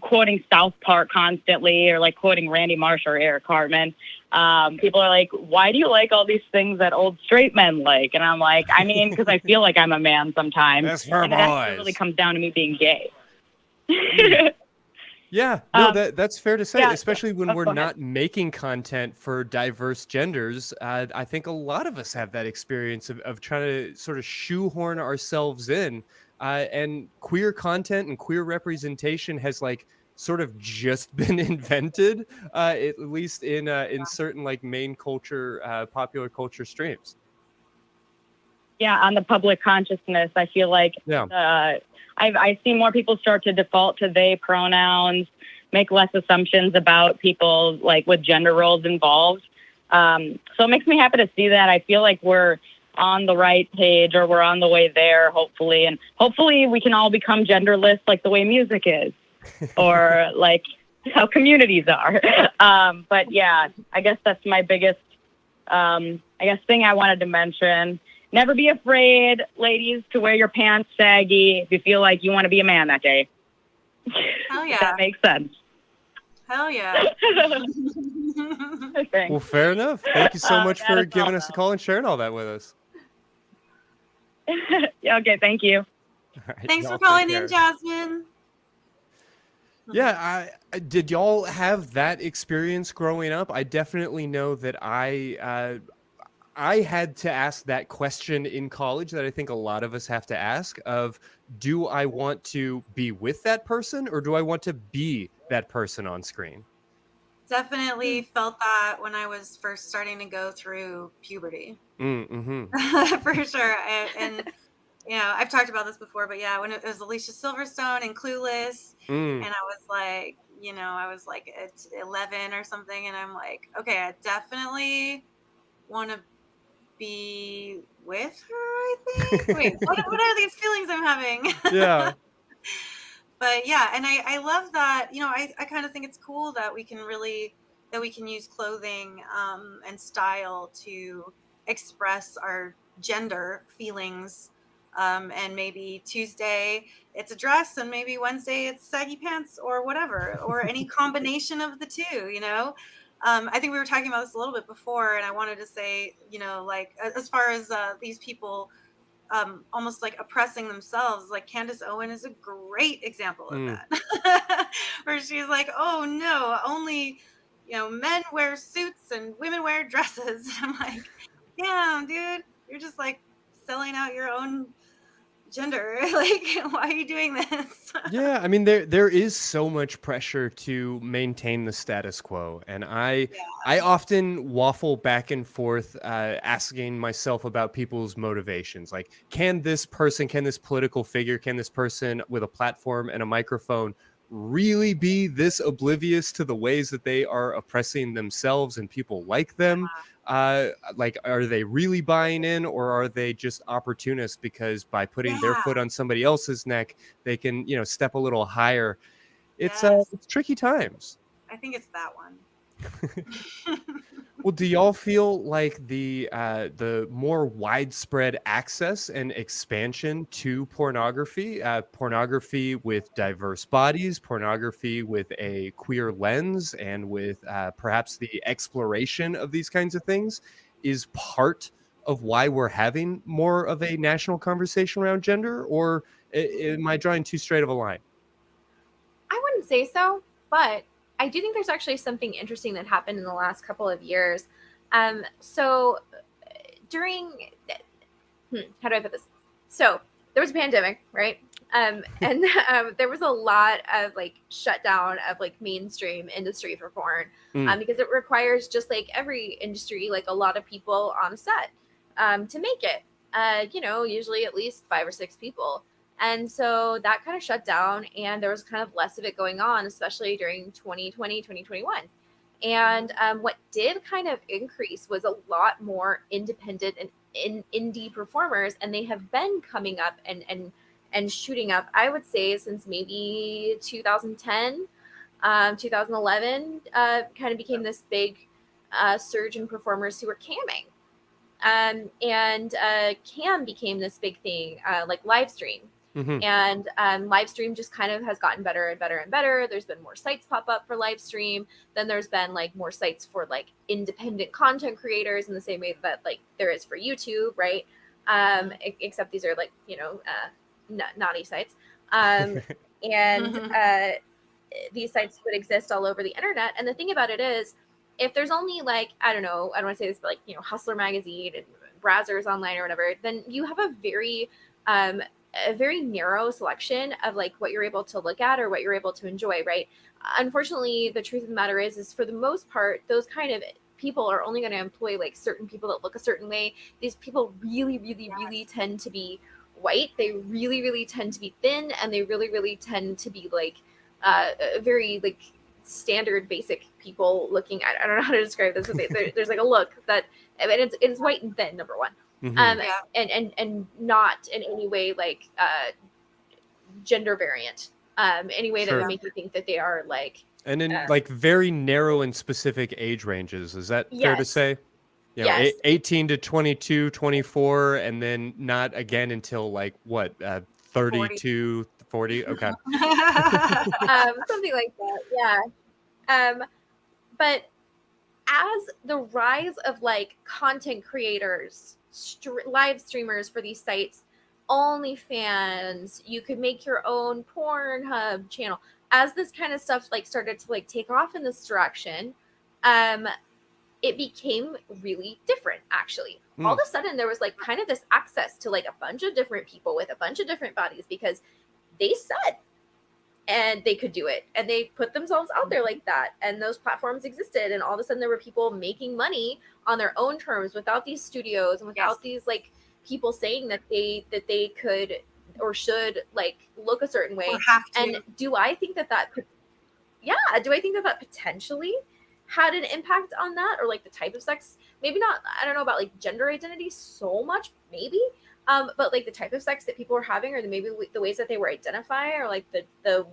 quoting South Park constantly or quoting Randy Marsh or Eric Cartman, people are like, why do you like all these things that old straight men like? And I'm like, I mean, because I feel like I'm a man sometimes. That's for and boys. That really comes down to me being gay. Yeah, no, that's fair to say, yeah, especially when we're go ahead. not making content for diverse genders. I think a lot of us have that experience of trying to sort of shoehorn ourselves in, and queer content and queer representation has sort of just been invented, at least in certain main culture, popular culture streams. Yeah, on the public consciousness, I feel like I see more people start to default to they pronouns, make less assumptions about people with gender roles involved. So it makes me happy to see that. I feel like we're on the right page, or we're on the way there, hopefully. And hopefully we can all become genderless the way music is, or how communities are. But yeah, I guess that's my biggest, thing I wanted to mention. Never be afraid, ladies, to wear your pants saggy if you feel like you want to be a man that day. Hell yeah. If that makes sense. Hell yeah. Well, fair enough. Thank you so much that for is giving all, us a call and sharing all that with us. Yeah, okay, thank you. All right, Thanks y'all for calling take in, care. Jasmine. Yeah, did y'all have that experience growing up? I definitely know that I had to ask that question in college that I think a lot of us have to ask of, do I want to be with that person or do I want to be that person on screen? Definitely felt that when I was first starting to go through puberty. Mm-hmm. For sure. And I've talked about this before, but yeah, when it was Alicia Silverstone and Clueless, and I was at 11 or something, and I'm like, okay, I definitely want to be with her, I think. Wait, what are these feelings I'm having? Yeah. But yeah, and I love that, I kind of think it's cool that we can use clothing and style to express our gender feelings. And maybe Tuesday it's a dress and maybe Wednesday it's saggy pants or whatever, or any combination of the two, I think we were talking about this a little bit before, and I wanted to say, as far as these people almost oppressing themselves, Candace Owen is a great example of that. Where she's like, oh no, only men wear suits and women wear dresses. I'm like, damn, dude, you're just selling out your own gender. Why are you doing this? Yeah, I mean there is so much pressure to maintain the status quo, and I often waffle back and forth, asking myself about people's motivations. Can this political figure, can this person with a platform and a microphone really be this oblivious to the ways that they are oppressing themselves and people like them? Are they really buying in, or are they just opportunists because by putting their foot on somebody else's neck, they can, step a little higher? It's tricky times. I think it's that one. Well, do y'all feel like the more widespread access and expansion to pornography with diverse bodies, pornography with a queer lens, and with perhaps the exploration of these kinds of things is part of why we're having more of a national conversation around gender, or am I drawing too straight of a line? I wouldn't say so, but I do think there's actually something interesting that happened in the last couple of years. So during, how do I put this? So there was a pandemic, right? And there was a lot of like shutdown of like mainstream industry for porn, because it requires, just like every industry, like a lot of people on set to make it. Usually at least 5 or 6 people. And so that kind of shut down, and there was kind of less of it going on, especially during 2020, 2021. And what did kind of increase was a lot more independent and indie performers, and they have been coming up and shooting up, I would say, since maybe 2010, 2011, kind of became this big surge in performers who were camming. And cam became this big thing, like live stream. And live stream just kind of has gotten better and better and better. There's been more sites pop up for live stream. Then there's been like more sites for like independent content creators in the same way that like there is for YouTube, right? Except these are like, naughty sites. And these sites would exist all over the internet. And the thing about it is, if there's only like, I don't want to say this, but like, Hustler magazine and Brazzers online or whatever, then you have a very narrow selection of like what you're able to look at or what you're able to enjoy, right? Unfortunately, the truth of the matter is for the most part, those kind of people are only going to employ like certain people that look a certain way. These people really, really, really tend to be white. They really, really tend to be thin, and they really, really tend to be like very like standard basic people looking at. I don't know how to describe this, but there's like a look that, and it's white and thin, number one. And not in any way like gender variant, any way that would make you think that they are like, and in like very narrow and specific age ranges. Is that fair to say? Yes. 18 to 22, 24, and then not again until like what, 32, 40? Okay. Something like that. Yeah. But as the rise of like content creators, live streamers for these sites, OnlyFans, you could make your own Pornhub channel. As this kind of stuff like started to like take off in this direction, it became really different actually. All of a sudden there was like kind of this access to like a bunch of different people with a bunch of different bodies, because they said and they could do it, and they put themselves out there like that, and those platforms existed, and all of a sudden there were people making money on their own terms without these studios and without these like people saying that they could or should like look a certain way. And do I think that potentially had an impact on that, or like the type of sex? Maybe not. I don't know about like gender identity so much, maybe. But like the type of sex that people were having, or maybe the ways that they were identifying, or like the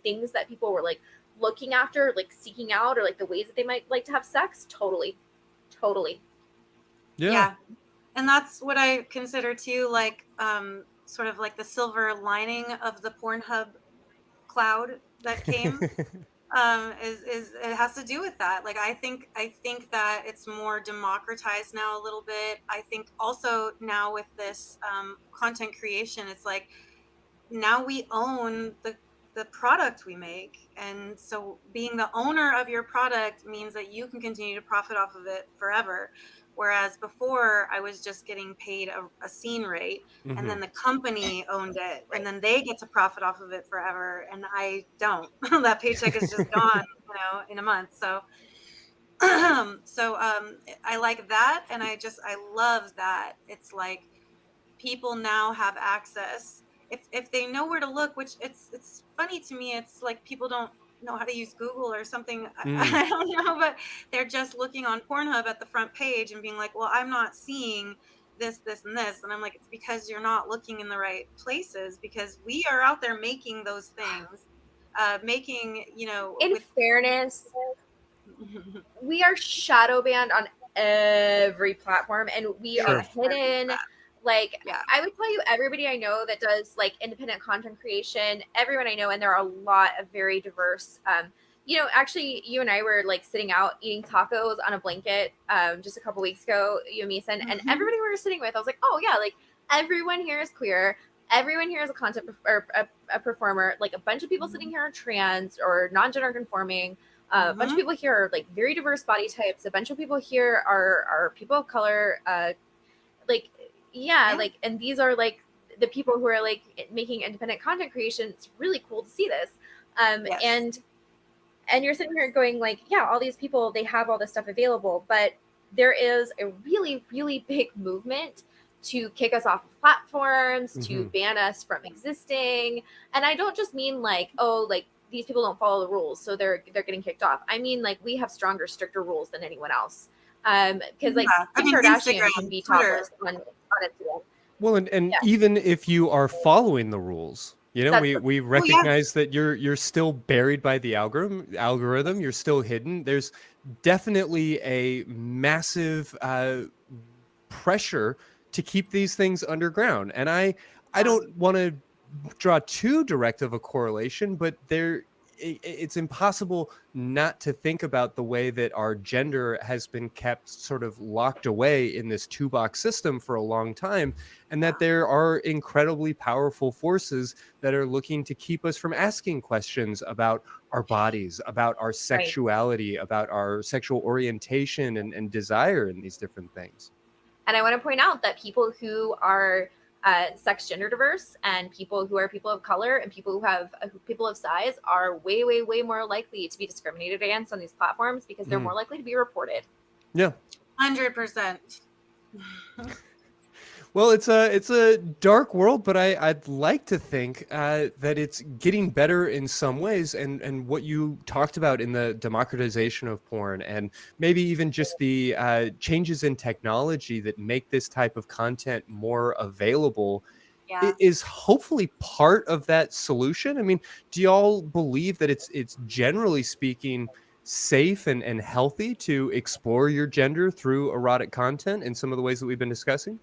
things that people were like looking after, like seeking out, or like the ways that they might like to have sex. Totally. Yeah. And that's what I consider too, like sort of like the silver lining of the Pornhub cloud that came. Is it has to do with that. Like I think that it's more democratized now a little bit. I think also now with this content creation, it's like now we own the product we make, and so being the owner of your product means that you can continue to profit off of it forever. Whereas before, I was just getting paid a scene rate, and then the company owned it, and then they get to profit off of it forever, and I don't. That paycheck is just gone, in a month. So, I like that, and I love that it's like people now have access if they know where to look. Which it's funny to me. It's like people don't know how to use Google or something. I don't know, but they're just looking on Pornhub at the front page and being like, well, I'm not seeing this, and this. And I'm like, it's because you're not looking in the right places, because we are out there making those things, in fairness, we are shadow banned on every platform, and we are hidden. Like, I would tell you, everybody I know that does like independent content creation, everyone I know, and there are a lot of very diverse, actually, you and I were like sitting out eating tacos on a blanket just a couple weeks ago, you and me, Sinn, and everybody we were sitting with, I was like, oh yeah, like everyone here is queer. Everyone here is a content or a performer. Like a bunch of people sitting here are trans or non-gender conforming. A bunch of people here are like very diverse body types. A bunch of people here are people of color. Like and these are like the people who are like making independent content creation. It's really cool to see this. And you're sitting here going like, yeah, all these people, they have all this stuff available, but there is a really, really big movement to kick us off of platforms, to ban us from existing. And I don't just mean like, oh, like these people don't follow the rules, so they're getting kicked off. I mean, like we have stronger, stricter rules than anyone else. Because like Kim Kardashian can be topless on Instagram. Well, and even if you are following the rules, we recognize that you're still buried by the algorithm. You're still hidden. There's definitely a massive pressure to keep these things underground. And I don't want to draw too direct of a correlation, but it's impossible not to think about the way that our gender has been kept sort of locked away in this two-box system for a long time, and that there are incredibly powerful forces that are looking to keep us from asking questions about our bodies, about our sexuality, about our sexual orientation and desire and these different things. And I want to point out that people who are sex gender diverse and people who are people of color and people who have people of size are way, way, way more likely to be discriminated against on these platforms because they're more likely to be reported. Yeah. 100%. Well, it's a dark world, but I'd like to think that it's getting better in some ways. And what you talked about in the democratization of porn, and maybe even just the changes in technology that make this type of content more available, is hopefully part of that solution. I mean, do y'all believe that it's generally speaking safe and healthy to explore your gender through erotic content in some of the ways that we've been discussing?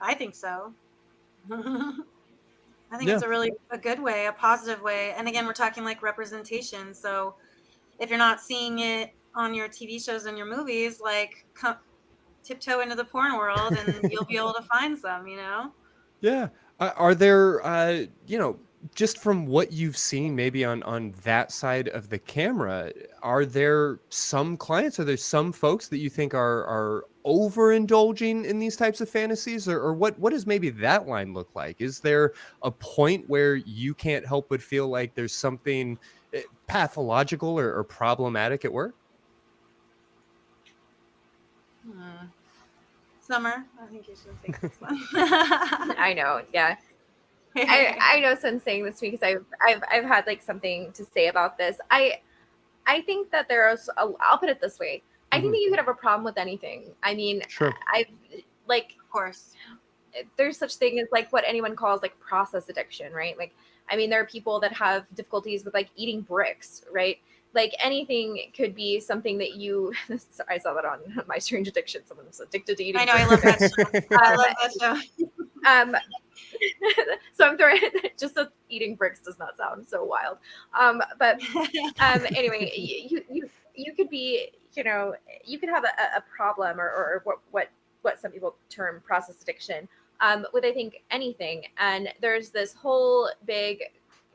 I think so. I think it's a good way, a positive way. And again, we're talking like representation. So if you're not seeing it on your TV shows and your movies, like come tiptoe into the porn world and you'll be able to find some, Yeah. Are there, just from what you've seen maybe on that side of the camera, are there some clients, are there some folks that you think are overindulging in these types of fantasies, or what does maybe that line look like? Is there a point where you can't help but feel like there's something pathological or problematic at work? Summer, I think you should take this one. I know, yeah. I know Sinn's saying this to me because I've had like something to say about this. I think that there's I'll put it this way. I think that you could have a problem with anything. I mean, I've like, of course, there's such thing as like what anyone calls like process addiction, right? Like, I mean, there are people that have difficulties with like eating bricks, right? Like anything could be something that you. I saw that on My Strange Addiction. Someone was addicted to eating. I know. I love that show. I love that show. So I'm throwing just that eating bricks does not sound so wild. But anyway, you could be, you could have a problem or what some people term process addiction with, I think, anything. And there's this whole big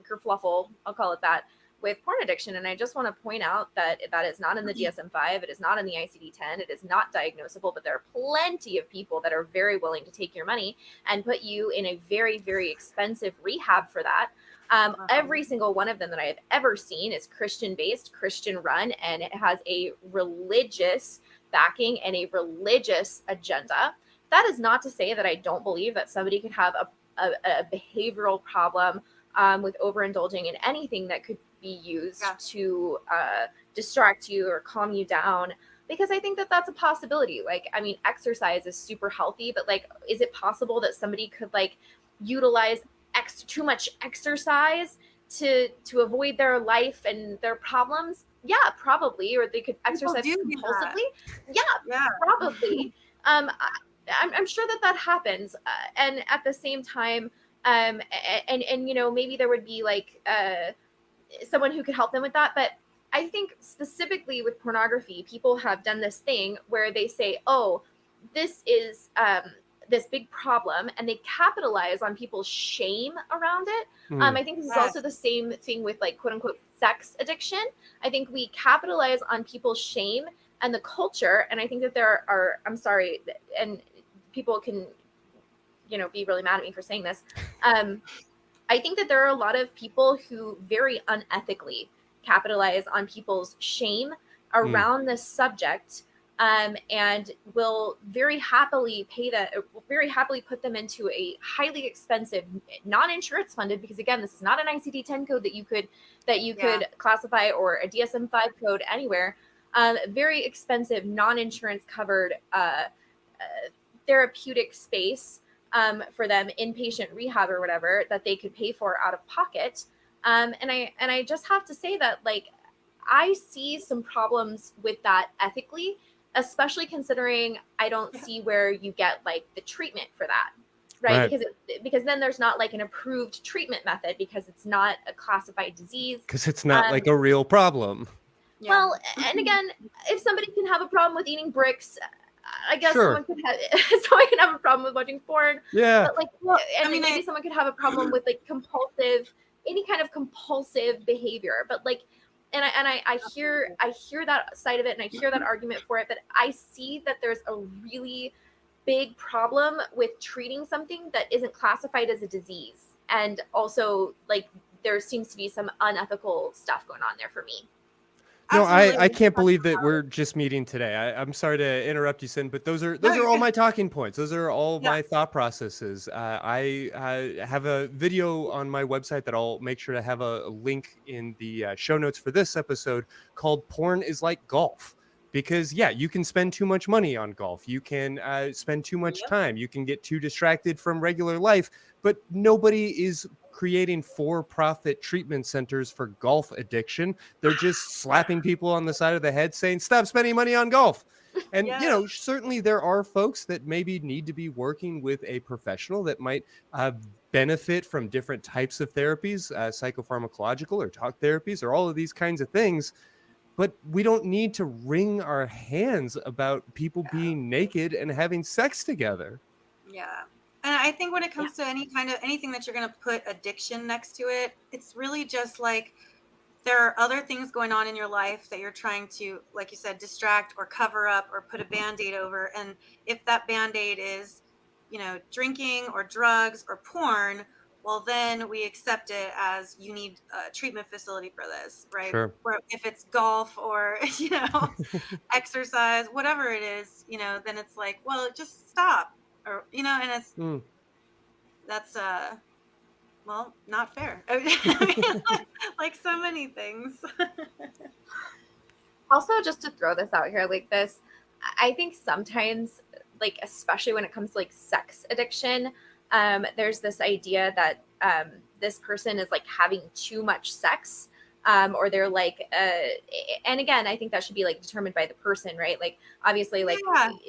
kerfluffle, I'll call it that, with porn addiction. And I just want to point out that is not in the DSM-5. It is not in the ICD-10. It is not diagnosable, but there are plenty of people that are very willing to take your money and put you in a very, very expensive rehab for that. Every single one of them that I have ever seen is Christian-based, Christian-run, and it has a religious backing and a religious agenda. That is not to say that I don't believe that somebody could have a behavioral problem with overindulging in anything that could be used to distract you or calm you down, because I think that that's a possibility. Like, I mean, exercise is super healthy, but like, is it possible that somebody could like utilize too much exercise to avoid their life and their problems? Yeah, probably. Or they could exercise compulsively. Yeah, probably. I'm sure that happens. And at the same time, and maybe there would be like someone who could help them with that. But I think specifically with pornography, people have done this thing where they say, oh, this is this big problem, and they capitalize on people's shame around it. I think this is also the same thing with like quote unquote sex addiction. I think we capitalize on people's shame and the culture, and I think that there are, I'm sorry, and people can, you know, be really mad at me for saying this. I think that there are a lot of people who very unethically capitalize on people's shame around this subject, and will very happily very happily put them into a highly expensive, non-insurance funded, because again, this is not an ICD-10 code that you could classify, or a DSM-5 code anywhere. Very expensive, non-insurance covered therapeutic space for them, inpatient rehab or whatever, that they could pay for out of pocket. And I just have to say that, like, I see some problems with that ethically, especially considering I don't see where you get like the treatment for that, right? Because then there's not like an approved treatment method, because it's not a classified disease. Because it's not like a real problem. Well, and again, if somebody can have a problem with eating bricks, I guess someone can have a problem with watching porn. Yeah. But like, I mean, maybe someone could have a problem with like any kind of compulsive behavior. But like, and I hear that side of it, and I hear that argument for it. But I see that there's a really big problem with treating something that isn't classified as a disease, and also like there seems to be some unethical stuff going on there for me. No, I can't believe that we're just meeting today. I'm sorry to interrupt you, Sinn, but those are all my talking points. Those are all my thought processes. I have a video on my website that I'll make sure to have a link in the show notes for this episode, called "Porn is Like Golf." Because you can spend too much money on golf. You can spend too much time. You can get too distracted from regular life. But nobody is creating for-profit treatment centers for golf addiction. They're just slapping people on the side of the head saying, stop spending money on golf. And, you know, certainly there are folks that maybe need to be working with a professional that might benefit from different types of therapies, psychopharmacological or talk therapies, or all of these kinds of things. But we don't need to wring our hands about people being naked and having sex together. Yeah. And I think when it comes to anything that you're going to put addiction next to it, it's really just like there are other things going on in your life that you're trying to, like you said, distract or cover up or put a Band-Aid over. And if that Band-Aid is, you know, drinking or drugs or porn, well, then we accept it as you need a treatment facility for this, right? Sure. Where if it's golf or, you know, exercise, whatever it is, you know, then it's like, well, just stop. Or, you know, and it's, that's, well, not fair. I mean, like so many things. Also, just to throw this out here, like this, I think sometimes, like, especially when it comes to like sex addiction, there's this idea that this person is like having too much sex, or they're like, and again, I think that should be like determined by the person, right? Like, obviously, like,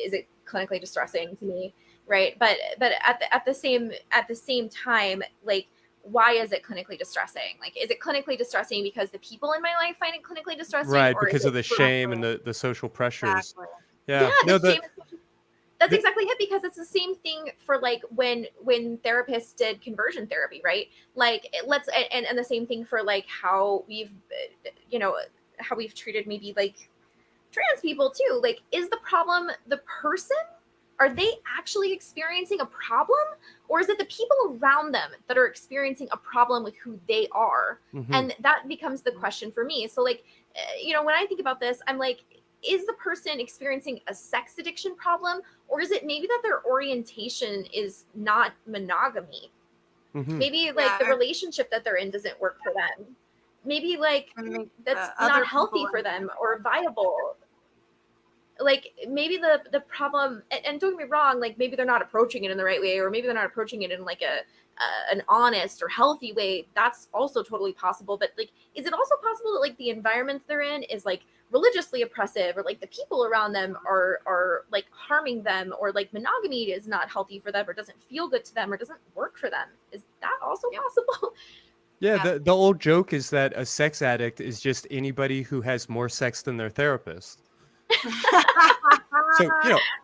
is it clinically distressing to me? Right. But at the same time, like, why is it clinically distressing? Like, is it clinically distressing because the people in my life find it clinically distressing? Right. Or because of the shame and the social pressures. Exactly. Yeah. That's exactly it, because it's the same thing for like when therapists did conversion therapy, right? Like, and the same thing for like how we've, you know, how we've treated maybe like trans people too. Like, is the problem the person? Are they actually experiencing a problem, or is it the people around them that are experiencing a problem with who they are? Mm-hmm. And that becomes the question for me. So like, you know, when I think about this, I'm like, is the person experiencing a sex addiction problem, or is it maybe that their orientation is not monogamy? Mm-hmm. Maybe like the relationship that they're in doesn't work for them. Maybe like that's not healthy for them or viable. Like, maybe the problem, and don't get me wrong, like, maybe they're not approaching it in the right way, or maybe they're not approaching it in like an honest or healthy way. That's also totally possible. But like, is it also possible that like the environment they're in is like religiously oppressive, or like the people around them are like harming them, or like monogamy is not healthy for them, or doesn't feel good to them, or doesn't work for them? Is that also possible? Yeah, the old joke is that a sex addict is just anybody who has more sex than their therapist. So,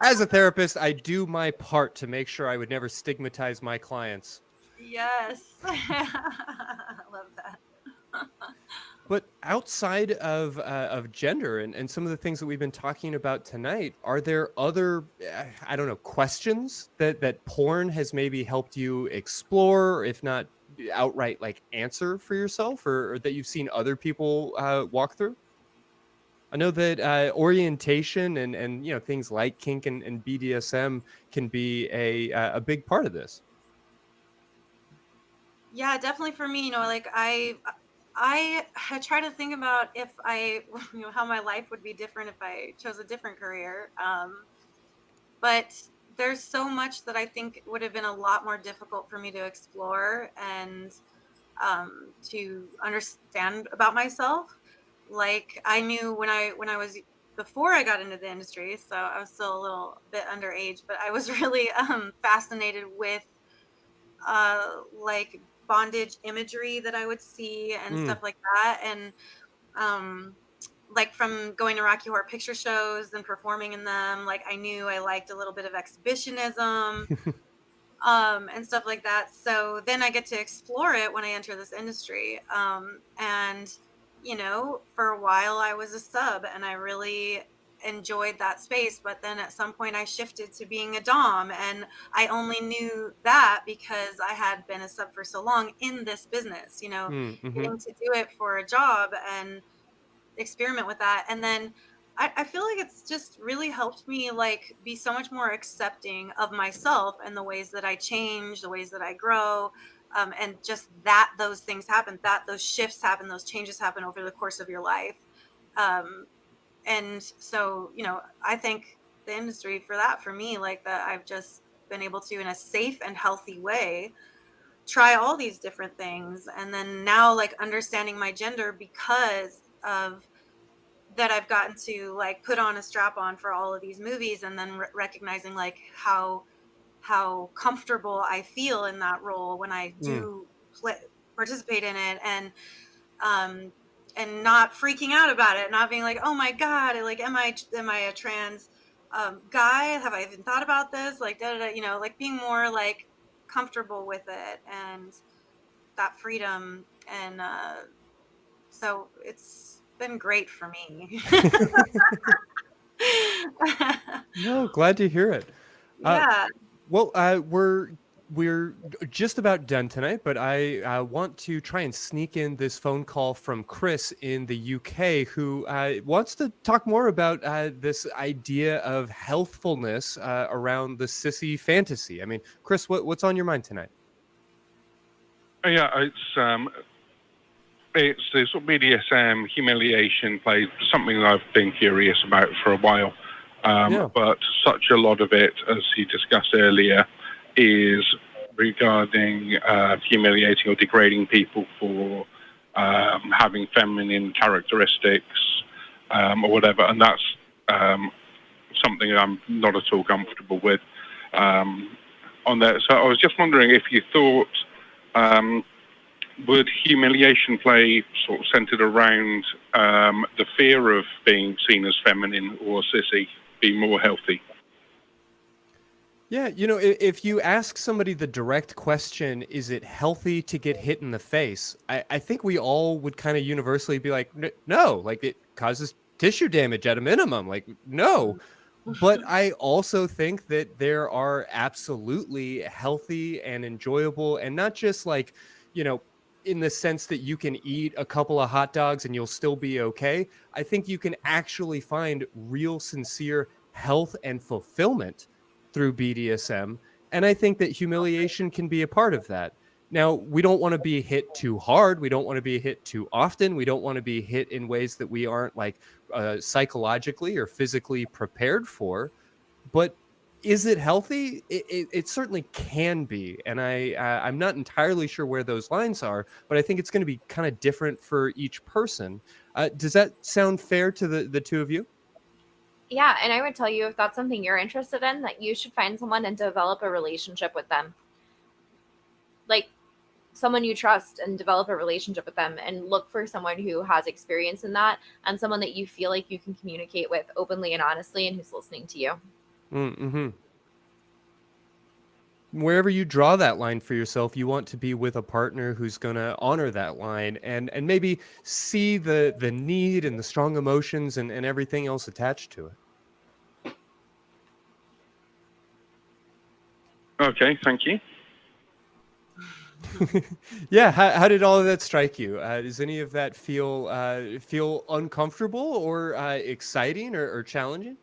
as a therapist, I do my part to make sure I would never stigmatize my clients. Yes. Love that. But outside of gender and some of the things that we've been talking about tonight, are there other, I don't know, questions that porn has maybe helped you explore, or if not outright like answer for yourself, or that you've seen other people walk through? I know that orientation and things like kink and BDSM can be a big part of this. Yeah, definitely for me, like I had tried to think about if I, how my life would be different if I chose a different career. But there's so much that I think would have been a lot more difficult for me to explore and to understand about myself. Like I knew when I was before I got into the industry, so I was still a little bit underage, but I was really fascinated with like bondage imagery that I would see and stuff like that. And like from going to Rocky Horror Picture Shows and performing in them, like I knew I liked a little bit of exhibitionism and stuff like that. So then I get to explore it when I enter this industry. And for a while I was a sub and I really enjoyed that space, but then at some point I shifted to being a dom, and I only knew that because I had been a sub for so long in this business, getting to do it for a job and experiment with that. And then I feel like it's just really helped me like be so much more accepting of myself and the ways that I change, the ways that I grow, and just that those things happen, that those shifts happen, those changes happen over the course of your life. And so, I thank the industry for that, for me, like that I've just been able to, in a safe and healthy way, try all these different things. And then now like understanding my gender because of that, I've gotten to like put on a strap on for all of these movies, and then recognizing like how comfortable I feel in that role when I do participate in it, and not freaking out about it, not being like, oh my god, like am I a trans guy? Have I even thought about this? Like like being more like comfortable with it and that freedom. And so it's been great for me. No, glad to hear it. Yeah. Well, we're just about done tonight, but I want to try and sneak in this phone call from Chris in the UK, who wants to talk more about this idea of healthfulness around the sissy fantasy. I mean, Chris, what's on your mind tonight? Yeah, it's the sort of BDSM humiliation play, something that I've been curious about for a while. But such a lot of it, as he discussed earlier, is regarding humiliating or degrading people for having feminine characteristics or whatever, and that's something I'm not at all comfortable with on there. So I was just wondering if you thought would humiliation play sort of centered around the fear of being seen as feminine or sissy be more healthy? Yeah, if you ask somebody the direct question, is it healthy to get hit in the face? I think we all would kind of universally be like, no, like it causes tissue damage at a minimum. Like, no. But I also think that there are absolutely healthy and enjoyable, and not just like, in the sense that you can eat a couple of hot dogs and you'll still be okay. I think you can actually find real sincere health and fulfillment through BDSM. And I think that humiliation can be a part of that. Now, we don't want to be hit too hard. We don't want to be hit too often. We don't want to be hit in ways that we aren't like psychologically or physically prepared for. But is it healthy? It certainly can be. And I'm not entirely sure where those lines are, but I think it's going to be kind of different for each person. Does that sound fair to the two of you? Yeah, and I would tell you, if that's something you're interested in, that you should find someone and develop a relationship with them. Like, someone you trust and develop a relationship with them, and look for someone who has experience in that and someone that you feel like you can communicate with openly and honestly and who's listening to you. Mm-hmm. Wherever you draw that line for yourself, you want to be with a partner who's going to honor that line and maybe see the need and the strong emotions and everything else attached to it. Okay, thank you. Yeah, how did all of that strike you? Does any of that feel uncomfortable or exciting or challenging?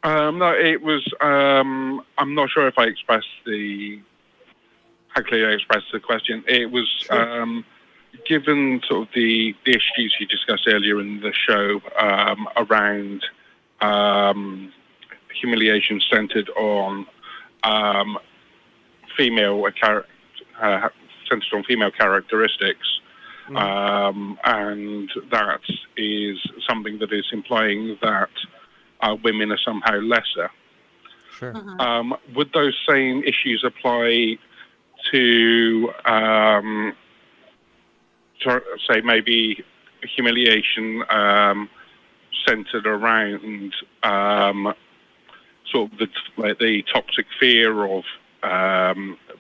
No, it was. I'm not sure if I expressed how clearly I expressed the question. It was given sort of the issues you discussed earlier in the show around humiliation centered on centered on female characteristics, and that is something that is implying that women are somehow lesser. Sure. Would those same issues apply to, say, maybe humiliation centered around sort of the toxic fear of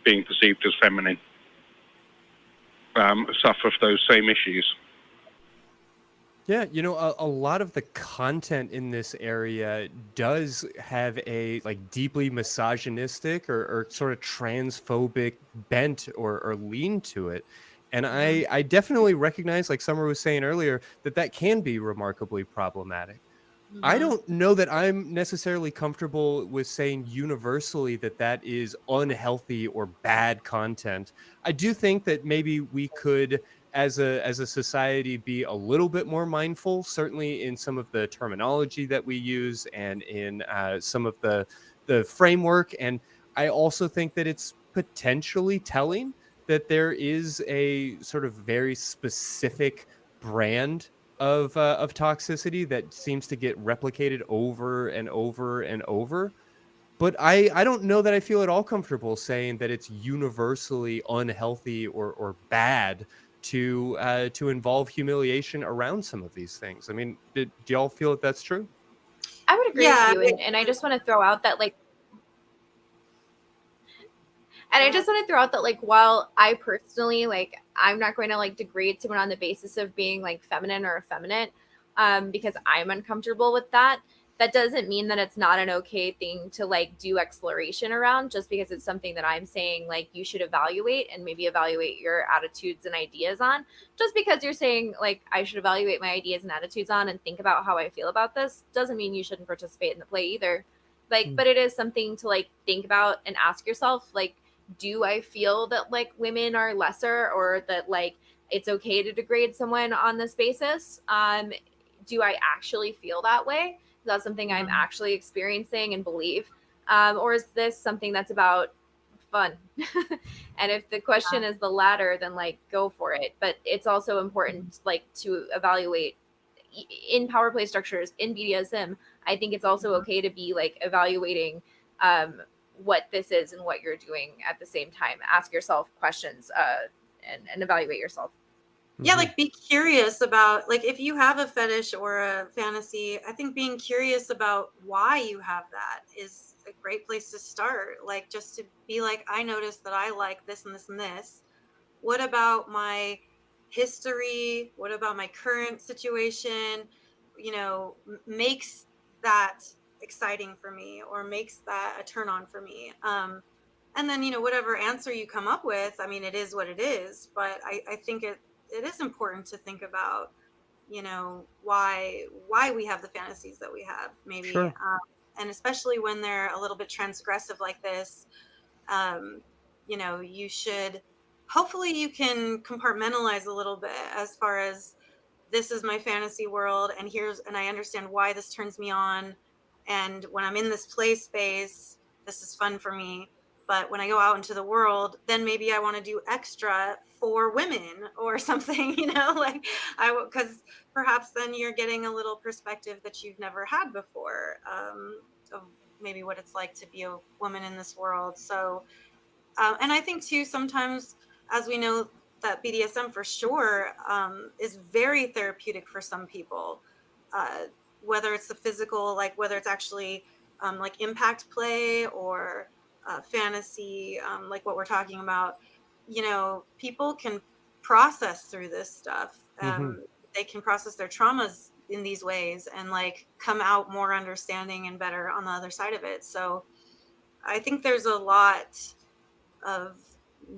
being perceived as feminine, suffer those same issues? Yeah, a lot of the content in this area does have a deeply misogynistic or sort of transphobic bent or lean to it. And I definitely recognize, like Summer was saying earlier, that can be remarkably problematic. I don't know that I'm necessarily comfortable with saying universally that is unhealthy or bad content. I do think that maybe we could, as a society, be a little bit more mindful, certainly in some of the terminology that we use and in some of the framework. And I also think that it's potentially telling that there is a sort of very specific brand of toxicity that seems to get replicated over and over and over. But I don't know that I feel at all comfortable saying that it's universally unhealthy or bad to involve humiliation around some of these things. I mean, do y'all feel that that's true? I would agree with you, and I just want to throw out that while I personally I'm not going to degrade someone on the basis of being feminine or effeminate, because I'm uncomfortable with that. That doesn't mean that it's not an okay thing to do exploration around, just because it's something that I'm saying you should evaluate and maybe evaluate your attitudes and ideas on. Just because you're saying I should evaluate my ideas and attitudes on and think about how I feel about this doesn't mean you shouldn't participate in the play either. But it is something to think about and ask yourself, do I feel that women are lesser, or that it's okay to degrade someone on this basis? Do I actually feel that way? Is that something I'm actually experiencing and believe? Or is this something that's about fun? And if the question is the latter, then go for it. But it's also important to evaluate in power play structures, in BDSM. I think it's also okay to be evaluating what this is and what you're doing at the same time. Ask yourself questions and evaluate yourself. Yeah, be curious about, if you have a fetish or a fantasy, I think being curious about why you have that is a great place to start. Just to be I noticed that I like this and this and this. What about my history? What about my current situation? Makes that exciting for me, or makes that a turn on for me. And then, whatever answer you come up with, I mean, it is what it is, but I think it is important to think about, why we have the fantasies that we have, maybe. Sure. And especially when they're a little bit transgressive like this, you should, hopefully you can compartmentalize a little bit as far as, this is my fantasy world, and I understand why this turns me on. And when I'm in this play space, this is fun for me. But when I go out into the world, then maybe I want to do extra for women or something, because perhaps then you're getting a little perspective that you've never had before, of maybe what it's like to be a woman in this world. So, and I think too, sometimes as we know that BDSM for sure is very therapeutic for some people, whether it's the physical, like whether it's actually like impact play or fantasy, like what we're talking about. You know, people can process through this stuff. They can process their traumas in these ways and like come out more understanding and better on the other side of it. So I think there's a lot of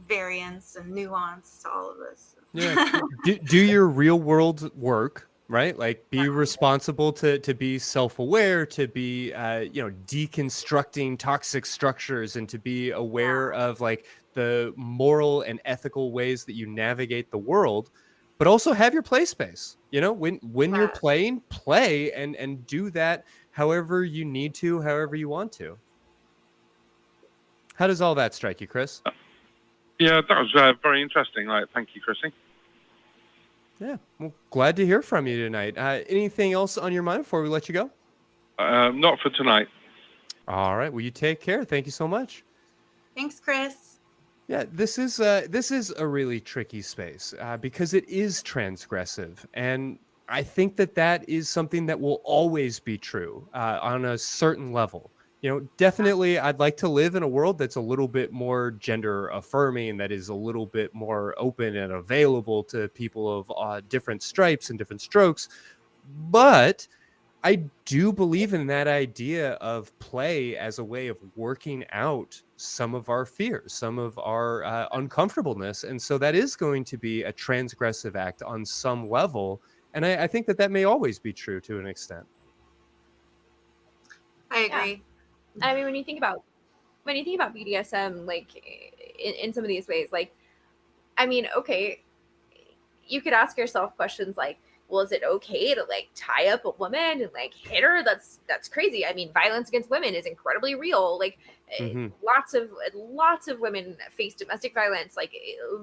variance and nuance to all of this. Yeah. do your real world work, right? Like be responsible to be self-aware, to be deconstructing toxic structures, and to be aware of like the moral and ethical ways that you navigate the world, but also have your play space. You know, when you're playing, play and do that however you need to, however you want to. How does all that strike you, Chris? Yeah, that was very interesting. Thank you, Chrissy. Yeah, well, glad to hear from you tonight. Anything else on your mind before we let you go? Not for tonight. All right. Well, you take care. Thank you so much. Thanks, Chris. Yeah, this is a really tricky space because it is transgressive, and I think that is something that will always be true on a certain level. You know, definitely I'd like to live in a world that's a little bit more gender affirming, that is a little bit more open and available to people of different stripes and different strokes. But I do believe in that idea of play as a way of working out some of our fears, some of our uncomfortableness. And so that is going to be a transgressive act on some level. And I think that may always be true to an extent. I agree. Yeah. I mean, when you think about BDSM, like in some of these ways, like, I mean, okay, you could ask yourself questions like, well, is it okay to like tie up a woman and like hit her? That's crazy. I mean, violence against women is incredibly real. Like lots of women face domestic violence. Like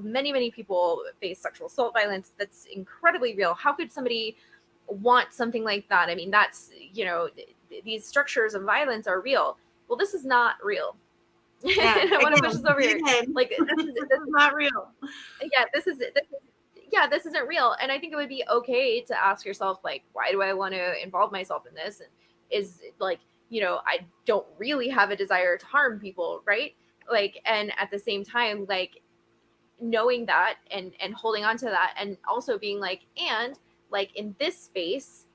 many people face sexual assault violence. That's incredibly real. How could somebody want something like that? I mean, that's, you know, these structures of violence are real. Well, this is not real. Yeah, I want to push this over here. Like this is not real. Yeah, this isn't real. And I think it would be okay to ask yourself, like, why do I want to involve myself in this? And is like, you know, I don't really have a desire to harm people, right? Like, and at the same time, like knowing that and holding on to that, and also being like, and like in this space,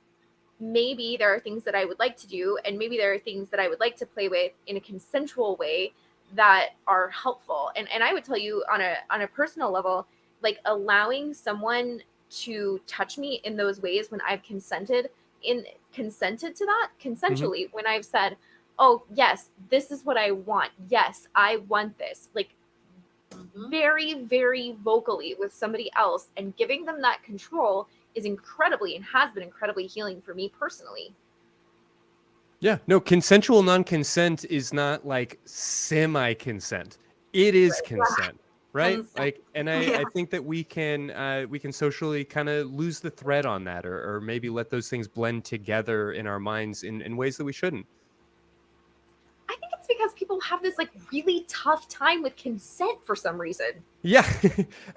maybe there are things that I would like to do, and maybe there are things that I would like to play with in a consensual way that are helpful. And I would tell you on a personal level, like allowing someone to touch me in those ways when I've consented to that consensually, when I've said, oh yes, this is what I want. Yes, I want this. Like very, very vocally with somebody else, and giving them that control is incredibly and has been incredibly healing for me personally. Yeah, no, consensual non-consent is not like semi-consent. It is consent, right? Consent. Like, and I think that we can socially kind of lose the thread on that, or maybe let those things blend together in our minds in ways that we shouldn't. I think it's because people have this like really tough time with consent for some reason. Yeah,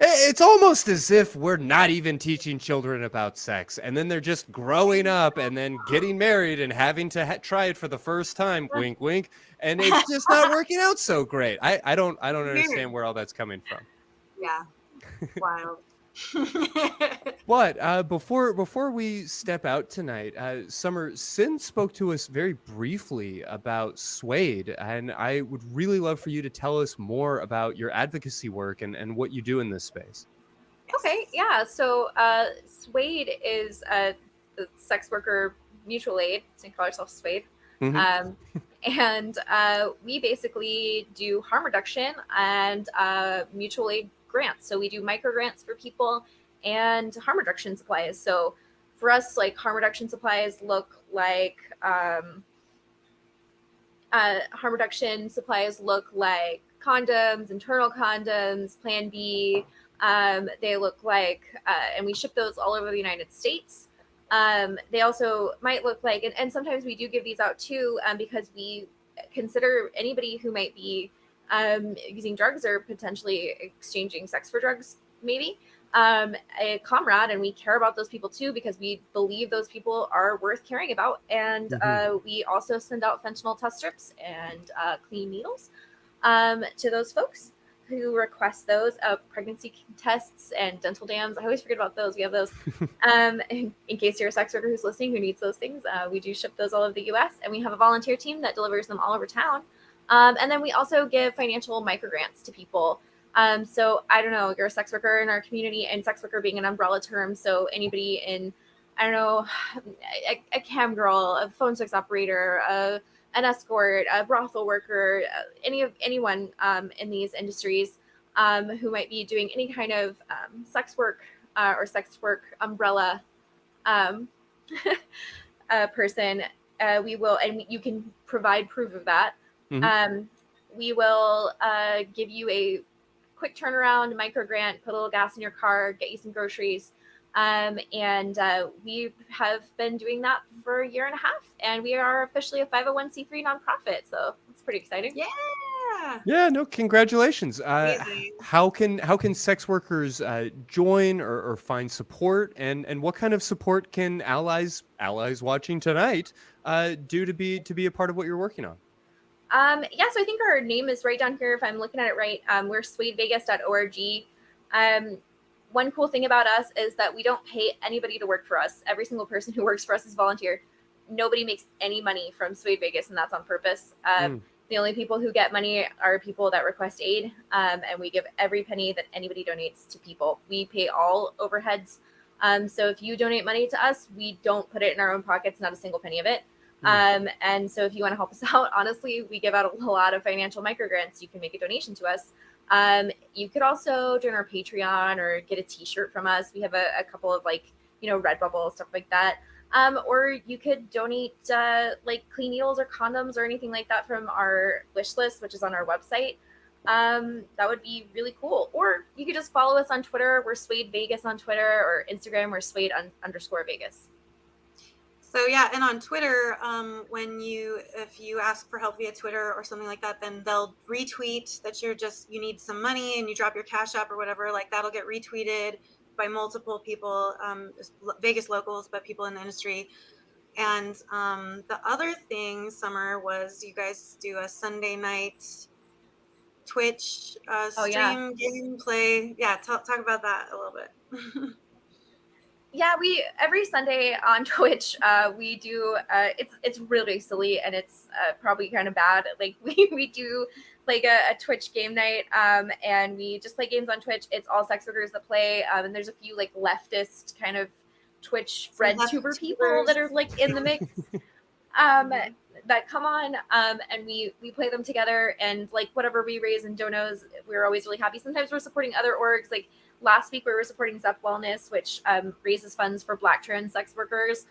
it's almost as if we're not even teaching children about sex, and then they're just growing up and then getting married and having to try it for the first time. Wink, wink, and it's just not working out so great. I don't understand where all that's coming from. Yeah, wild. But before we step out tonight, Summer, Sinn spoke to us very briefly about Suede, and I would really love for you to tell us more about your advocacy work and what you do in this space. Okay, yeah. So Suede is the sex worker mutual aid. So we call ourselves Suede. And we basically do harm reduction and mutual aid grants. So we do micro grants for people and harm reduction supplies. So for us, like harm reduction supplies look like condoms, internal condoms, Plan B. They look like, and we ship those all over the United States. They also might look like, and sometimes we do give these out too, because we consider anybody who might be using drugs or potentially exchanging sex for drugs, maybe. A comrade, and we care about those people too because we believe those people are worth caring about. And we also send out fentanyl test strips and clean needles to those folks who request those, pregnancy tests and dental dams. I always forget about those. We have those in case you're a sex worker who's listening who needs those things. We do ship those all over the U.S. and we have a volunteer team that delivers them all over town. And then we also give financial microgrants to people. So I don't know, you're a sex worker in our community, and sex worker being an umbrella term. So anybody in, I don't know, a cam girl, a phone sex operator, an escort, a brothel worker, anyone in these industries who might be doing any kind of sex work or sex work umbrella person, we will, and you can provide proof of that. We will give you a quick turnaround micro grant, put a little gas in your car, get you some groceries. And we have been doing that for a year and a half, and we are officially a 501c3 nonprofit. So it's pretty exciting. Yeah, no, congratulations. How can sex workers join or find support, and what kind of support can allies watching tonight do to be a part of what you're working on? So I think our name is right down here. If I'm looking at it right, we're suedevegas.org. One cool thing about us is that we don't pay anybody to work for us. Every single person who works for us is volunteer. Nobody makes any money from Suede Vegas, and that's on purpose. The only people who get money are people that request aid, and we give every penny that anybody donates to people. We pay all overheads. So if you donate money to us, we don't put it in our own pockets, not a single penny of it. And so if you want to help us out, honestly, we give out a lot of financial microgrants. You can make a donation to us. You could also join our Patreon or get a t-shirt from us. We have a couple of Redbubble, stuff like that. Or you could donate like clean needles or condoms or anything like that from our wish list, which is on our website. That would be really cool. Or you could just follow us on Twitter. We're Suede Vegas on Twitter, or Instagram, we're Suede_Vegas. So yeah, and on Twitter, if you ask for help via Twitter or something like that, then they'll retweet that you need some money and you drop your Cash App or whatever. Like that'll get retweeted by multiple people, Vegas locals, but people in the industry. And the other thing, Summer, was you guys do a Sunday night Twitch stream gameplay. Yeah, talk about that a little bit. Yeah, we every Sunday on Twitch we do it's really silly, and it's probably kind of bad. Like we do like a Twitch game night, and we just play games on Twitch. It's all sex workers that play, and there's a few like leftist kind of Twitch red tuber people that are like in the mix that come on, and we play them together, and like whatever we raise in donos, we're always really happy. Sometimes we're supporting other orgs. Like last week we were supporting Zep Wellness, which raises funds for Black trans sex workers,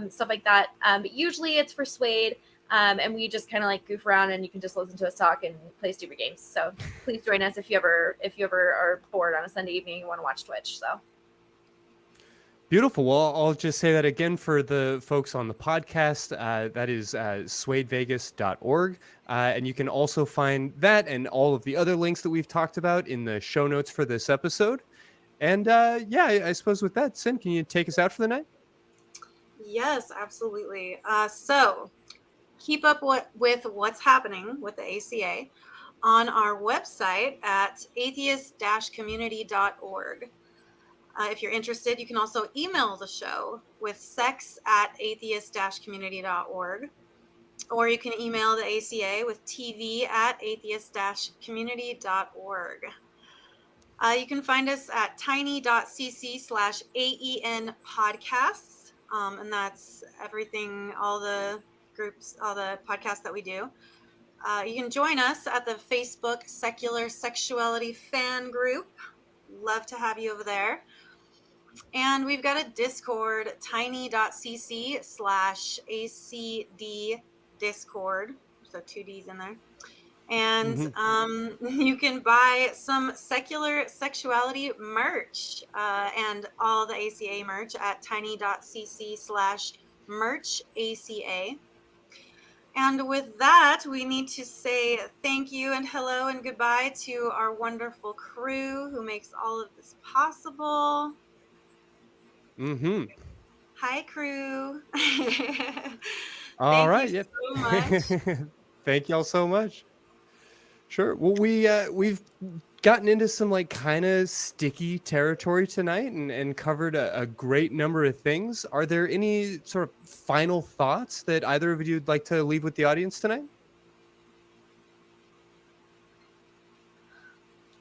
stuff like that. But usually it's for Suede, and we just kind of like goof around, and you can just listen to us talk and play stupid games. So please join us if you ever are bored on a Sunday evening and want to watch Twitch. So. Beautiful. Well, I'll just say that again for the folks on the podcast. That is suedevegas.org. And you can also find that and all of the other links that we've talked about in the show notes for this episode. And I suppose with that, Sinn, can you take us out for the night? Yes, absolutely. So keep up with what's happening with the ACA on our website at atheist-community.org. If you're interested, you can also email the show with sex@atheist-community.org, or you can email the ACA with tv@atheist-community.org. You can find us at tiny.cc/AEN podcasts, and that's everything, all the groups, all the podcasts that we do. You can join us at the Facebook Secular Sexuality fan group. Love to have you over there. And we've got a Discord, tiny.cc/ACD Discord. So 2 Ds in there. And you can buy some Secular Sexuality merch and all the ACA merch at tiny.cc/merchaca. And with that, we need to say thank you and hello and goodbye to our wonderful crew who makes all of this possible. Mm-hmm. Hi, crew. All Thank right. you Yep. so much. Thank y'all so much. Sure. Well, we've gotten into some like kind of sticky territory tonight and covered a great number of things. Are there any sort of final thoughts that either of you would like to leave with the audience tonight?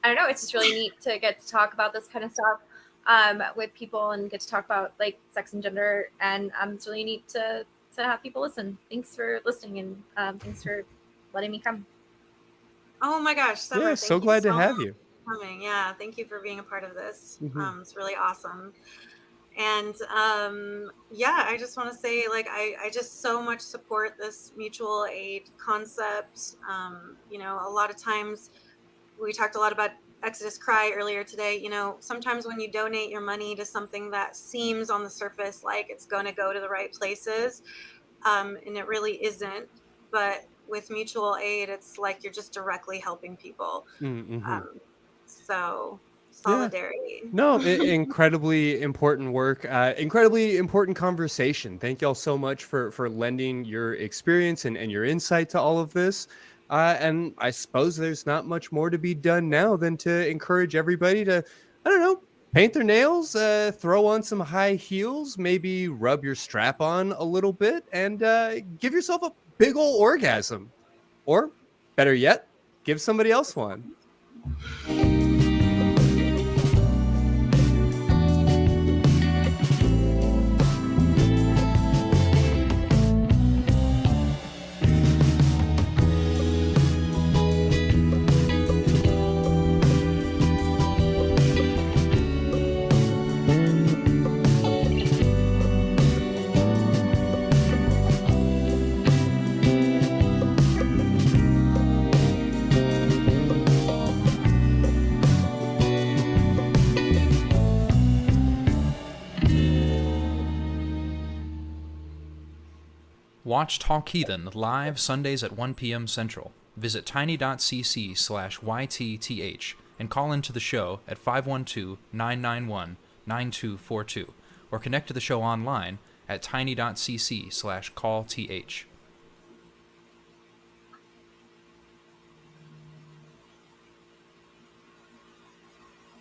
I don't know. It's just really neat to get to talk about this kind of stuff with people and get to talk about like sex and gender. And it's really neat to have people listen. Thanks for listening and thanks for letting me come. Oh my gosh, Summer, Yeah, thank so you glad to so have much you. for coming. Yeah, thank you for being a part of this. Mhm. It's really awesome. And yeah, I just want to say, like, I just so much support this mutual aid concept. You know, a lot of times we talked a lot about Exodus Cry earlier today. You know, sometimes when you donate your money to something that seems on the surface like it's going to go to the right places, and it really isn't. But with mutual aid, it's like you're just directly helping people. Mm-hmm. So Yeah. solidarity. No, incredibly important work, incredibly important conversation. Thank y'all so much for lending your experience and your insight to all of this. And I suppose there's not much more to be done now than to encourage everybody to, I don't know, paint their nails, throw on some high heels, maybe rub your strap on a little bit, and give yourself a big ol' orgasm. Or better yet, give somebody else one. Watch Talk Heathen live Sundays at 1 p.m. Central. Visit tiny.cc/YTTH and call into the show at 512-991-9242 or connect to the show online at tiny.cc/callth.